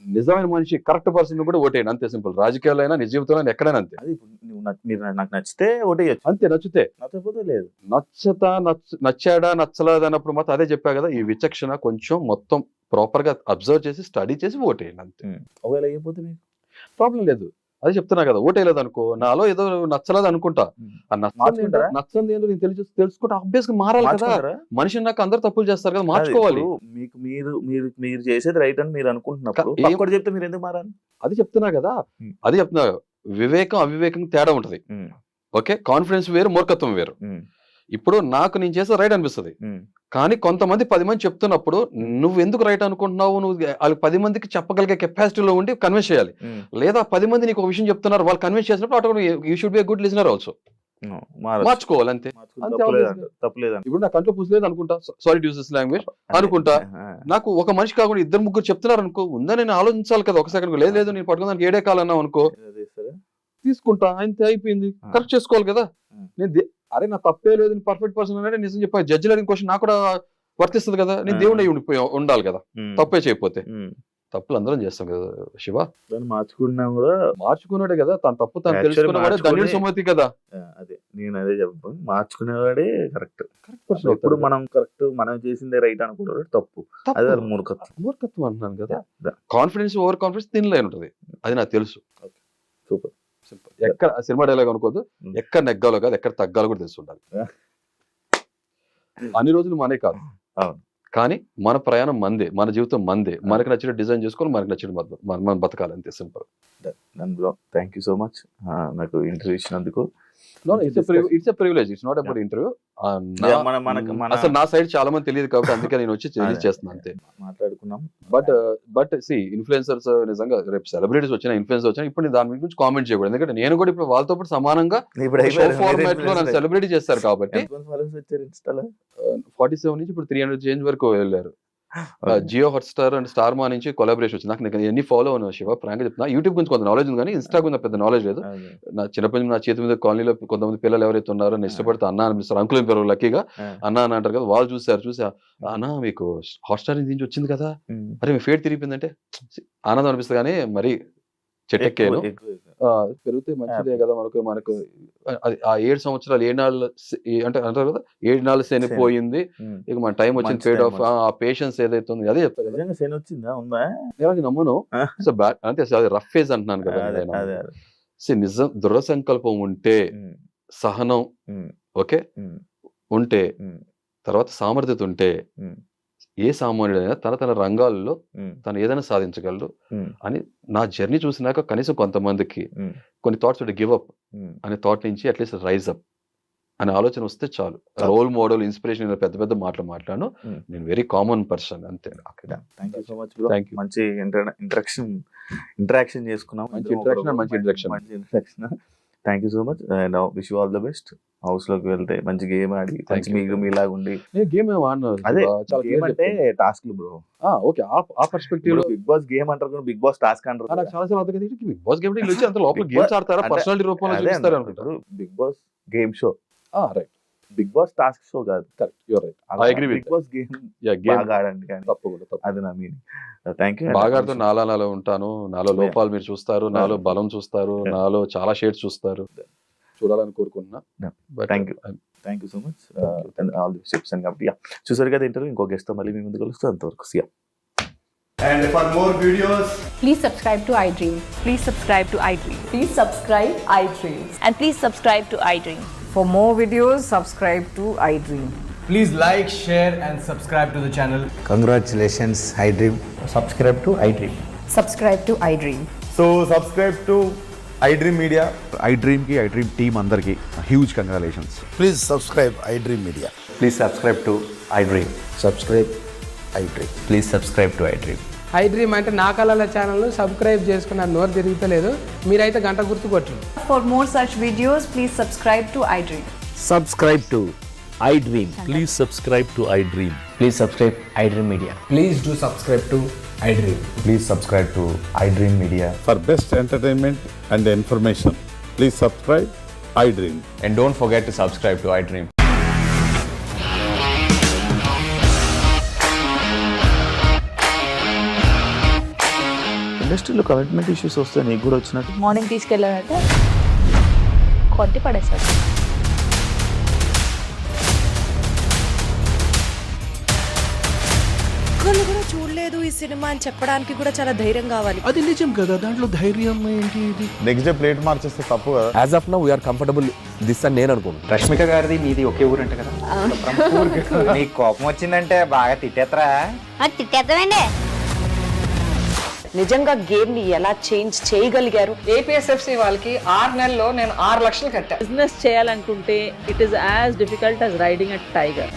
Speaker 3: నిజమైన మనిషి, కరెక్ట్ పర్సన్ కూడా ఓటేయండి, అంతే సింపుల్. రాజకీయాల్లో అయినా, నిజ జీవితంలో ఎక్కడైనా అంతే.
Speaker 2: అది మీరు నాకు నచ్చితే ఓటేయచ్చు,
Speaker 3: అంతే. నచ్చితే,
Speaker 2: నచ్చకపోతే లేదు.
Speaker 3: నచ్చాడా నచ్చలేదు అన్నప్పుడు మాత్రం అదే చెప్పా కదా, ఈ విచక్షణ కొంచెం మొత్తం ప్రాపర్ గా అబ్జర్వ్ చేసి స్టడీ చేసి ఓటేయండి, అంతే.
Speaker 2: ఒకవేళ అయిపోతే మీకు
Speaker 3: ప్రాబ్లం లేదు, అదే చెప్తున్నా కదా. ఓటేయలేదు అనుకో, నాలో ఏదో నచ్చలేదు అనుకుంటా, నచ్చంది ఏంటో నేను తెలుసుకుంటా, ఆబ్వియస్ గా మారాలి కదా. మనిషి నాకు అందరు తప్పులు చేస్తారు కదా, మార్చుకోవాలి.
Speaker 2: మీకు మీరు చేసేది రైట్ అని మీరు అనుకుంటున్నప్పుడు చెప్తే మీరు ఎందుకు మారాలి?
Speaker 3: అది చెప్తున్నా కదా, అది చెప్తున్నా. వివేకం అవివేకం తేడా ఉంటది. ఓకే, కాన్ఫిడెన్స్ వేరు, మూర్ఖత్వం వేరు. ఇప్పుడు నాకు నేను చేసే రైట్ అనిపిస్తుంది, కానీ కొంతమంది 10 మంది చెప్తున్నప్పుడు నువ్వు ఎందుకు రైట్ అనుకుంటున్నావు, నువ్వు 10 మందికి చెప్పగలిగే కెపాసిటీలో ఉండి కన్విన్స్ చేయాలి. లేదా 10 మంది నీకు ఒక విషయం చెప్తున్నారు, వాళ్ళు కన్విన్స్ చేసినప్పుడు you should be good listener also. మార్చుకోవాలి, అంతే. ఇప్పుడు నా కంట్లో పూసలేదు అనుకుంటా, sorry to use this language అనుకుంటా, నాకు ఒక మనిషి కాకుండా 2-3 చెప్తున్నారు అనుకో, ఉందా నేను ఆలోచించాలి కదా ఒక సెకండ్. లేదు నేను పట్టుకున్నాను 7 కాలన్నా అనుకో, తీసుకుంటా, అంతే, అయిపోయింది. కరెక్ట్ చేసుకోవాలి కదా. నేను అరే నా తప్పే లేదు, పర్ఫెక్ట్ పర్సన్ అంటే నిజం చెప్పా. జడ్జి లేని క్వశ్చన్ నాకు కూడా వర్తిస్తుంది కదా, నేను దేవుడు అయి ఉండాలి కదా, తప్పే చేయకపోతే. తప్పులు అందరం చేస్తాం కదా శివ,
Speaker 2: మార్చుకున్నా కూడా
Speaker 3: మార్చుకున్నాడే కదా, తన తప్పు తను తెలుసుకున్నవాడే ధన్యుడి సుమతి కదా.
Speaker 2: అదే నేను అదే చెప్పాను, మార్చుకునేవాడే కరెక్ట్. ఇప్పుడు మనం చేసిందే రైట్ అనుకుంటారు, తప్పు. అదే
Speaker 3: మూర్ఖత్వం అంటున్నాను కదా. కాన్ఫిడెన్స్, ఓవర్ కాన్ఫిడెన్స్ తినలే ఉంటుంది, అది నాకు తెలుసు.
Speaker 2: Super
Speaker 3: simple. ఎక్కడ సినిమా డైలాగ్ అనుకోదు, ఎక్కడ నెగ్గాలో కాదు, ఎక్కడ తగ్గాలో కూడా తెలిసి ఉండాలి. అన్ని రోజులు మనే కాదు, కానీ మన ప్రయాణం మందే, మన జీవితం మందే. మనకి నచ్చిన డిజైన్ చేసుకోవాలి, మనకి నచ్చిన మనం బతకాలి, అంతే simple.
Speaker 2: Thank you so much నాకు ఇంటర్వ్యూ ఇచ్చినందుకు.
Speaker 3: It's a privilege, it's not about interview. అసలు నా సైడ్ చాలా మంది తెలియదు కాబట్టి అందుకే నేను వచ్చి చేస్తున్నాను, అంతే.
Speaker 2: మాట్లాడుకున్నాం.
Speaker 3: బట్ ఇన్ఫ్లుయెన్సర్స్ నిజంగా రేపు సెలబ్రిటీస్ వచ్చిన, ఇన్ఫ్లుయెన్సర్ వచ్చినా, ఇప్పుడు దాని గురించి కామెంట్ చేయకూడదు, ఎందుకంటే నేను కూడా ఇప్పుడు వాళ్ళతో పాటు సమానంగా ఫార్మాట్ లో నన్ను సెలబ్రిటీ చేస్తారు కాబట్టి. 47 నుంచి ఇప్పుడు 300 చేంజ్ వరకు వెళ్ళారు. జియో హాట్‌స్టార్ అండ్ స్టార్ మా నుంచి కొలాబరేషన్ వచ్చింది. నాకు ఎన్ని ఫాలో అవునా శివ, ఫ్రాంక్ గా చెప్తున్నా. యూట్యూబ్ గురించి కొంత నాలెడ్జ్ ఉంది కానీ ఇన్స్టా గురించి పెద్ద నాలెడ్జ్ లేదు. నా చిన్నప్పటి నుంచి నా చేతి మీద కాలనీలో కొంతమంది పిల్లలు ఎవరైతే ఉన్నారో నేను ఇష్టపడితే అన్న అనిపిస్తారు, అంకుల్ పేరు లక్కీగా అన్న అని అంటారు కదా, వాళ్ళు చూసి అన్న మీకు హాట్‌స్టార్ నుంచి వచ్చింది కదా, అరే మీ ఫేట్ తిరిగిపోయిందంటే ఆనందం అనిపిస్తుంది. కానీ మరి చెట్టెక్కేను పెరిగితే మంచిదే కదా మనకు ఆ 7 సంవత్సరాలు 7 నాళ్ళు అంటే అంటారు కదా, 7 నాళ్ళు శని పోయింది, ఇక మన టైం వచ్చింది, పేడ్ ఆఫ్. ఆ పేషెన్స్ ఏదైతే ఉంది అదే చెప్తా కదా.
Speaker 2: శని వచ్చిందా ఉందా
Speaker 3: నమ్మను, సో అంటే అది రఫ్ ఫేజ్ అంటున్నాను కదా. నిజం దృఢ సంకల్పం ఉంటే, సహనం ఓకే ఉంటే, తర్వాత సామర్థ్యత ఉంటే, ఏ సామాన్యుడైనా తన రంగాల్లో తను ఏదైనా సాధించగలరు అని నా జర్నీ చూసినాక కనీసం కొంతమందికి కొన్ని థాట్స్ గివ్ అప్ అనే థాట్ నుంచి అట్లీస్ట్ రైజ్ అప్ అనే ఆలోచన వస్తే చాలు. రోల్ మోడల్, ఇన్స్పిరేషన్ పెద్ద పెద్ద మాటలు మాట్లాడను, నేను వెరీ కామన్ పర్సన్, అంతే.
Speaker 2: Thank you so much bro, మంచి ఇంటరాక్షన్ చేసుకున్నాం, మంచి interaction. Thank you so much and wish you all the best. House లోకి వెళ్తే మంచి గేమ్ ఆడి, మంచి మీలాగా ఉండి.
Speaker 3: గేమ్
Speaker 2: అదే గేమ్ అంటే టాస్క్ బ్రో.
Speaker 3: ఓకే, ఆ పర్స్పెక్టివ్ లో
Speaker 2: బిగ్ బాస్ గేమ్ అంటారు, బిగ్ బాస్ టాస్క్ అంటారు.
Speaker 3: నాకు చాలా సార్లు అర్థం కాదు, బిగ్ బాస్ గేమ్ అంత లోపల గేమ్స్ ఆడతారా, పర్సనాలిటీ రూపంలో చూపిస్తారు అనుకుంటారు.
Speaker 2: Bigg Boss game show,
Speaker 3: right.
Speaker 2: Bigg Boss task show కాదు.
Speaker 3: Correct, you're right. I agree with
Speaker 2: Bigg Boss game
Speaker 3: game
Speaker 2: బాగా ఆడండి కానీ
Speaker 3: తప్పకుండా తప్పు.
Speaker 2: అది నా మీనింగ్. Thank you.
Speaker 3: బాగా ఆడుతూ నాలో ఉంటాను, నాలో లోపాలు మీరు చూస్తారు, నాలో బలం చూస్తారు, నాలో చాలా షేడ్స్ చూస్తారు, చూడాలని కోరుకుంటున్నా.
Speaker 2: Thank you so much. All the చెప్తాను కాబట్టి చూసారు కదా ఇంటర్వ్యూ. ఇంకో గెస్ట్ తో మళ్ళీ మీ ముందుకు వస్తాను. అంతవరకు సియా.
Speaker 4: And for more videos,
Speaker 5: Please subscribe to iDream.
Speaker 6: Please subscribe to iDream.
Speaker 5: Please subscribe iDream.
Speaker 6: And please subscribe to iDream.
Speaker 7: For more videos, subscribe to iDream.
Speaker 4: please like, share and subscribe to the channel.
Speaker 8: Congratulations, iDream.
Speaker 4: Subscribe to iDream.
Speaker 5: Subscribe to iDream.
Speaker 4: So subscribe to iDream Media.
Speaker 9: iDream ki iDream team andarki huge congratulations.
Speaker 8: Please subscribe iDream Media.
Speaker 4: Please subscribe to iDream.
Speaker 8: Subscribe iDream.
Speaker 4: Please subscribe to iDream.
Speaker 10: iDream అంటే నా కళల channel subscribe చేసుకున్న నోరు తిరుగుతలేదు, మీరైతే గంట గుర్తు కొట్టండి.
Speaker 5: For more such videos, please subscribe to iDream.
Speaker 8: Subscribe to iDream.
Speaker 11: Please subscribe to iDream.
Speaker 4: Please subscribe iDream Media.
Speaker 10: Please do subscribe to iDream.
Speaker 9: Please subscribe to iDream Media.
Speaker 12: For best entertainment and information, please subscribe iDream.
Speaker 4: And don't forget to subscribe to iDream.
Speaker 2: ఇండస్ట్రీలో commitment issues వస్తే నీకు కూడా వచ్చినట్టు
Speaker 6: morning తీసుకెళ్ళారంటే కొట్టి పడేస్తారు.
Speaker 7: ఒక్కళ్ళు కూడా చూడలేదు ఈ సినిమా అని చెప్పడానికి కూడా చాలా ధైర్యం కావాలి.
Speaker 11: అది నిజం కదా, దాంట్లో ధైర్యం ఏంటి? ఇది
Speaker 12: నెక్స్ట్ డే ప్లేట్ మార్చేస్తే తప్పు కదా.
Speaker 4: As of now we are comfortable this అని నేను అనుకుంటున్నాను.
Speaker 8: రష్మిక గారిది మీది ఒకే ఊరు అంట కదా. నీకు కోపం వచ్చిందంటే బాగా తిట్టేత్తరా?
Speaker 6: తిట్టేద్దామండి.
Speaker 7: నిజంగా గేమ్ ని ఎలా చేంజ్ చేయగలిగారు?
Speaker 10: ఏపీఎస్ఎఫ్సి వాళ్ళకి 6 నెలల్లో నేను 6 లక్షలు కట్టా.
Speaker 6: బిజినెస్ చేయాలనుకుంటే it is as difficult as riding a tiger.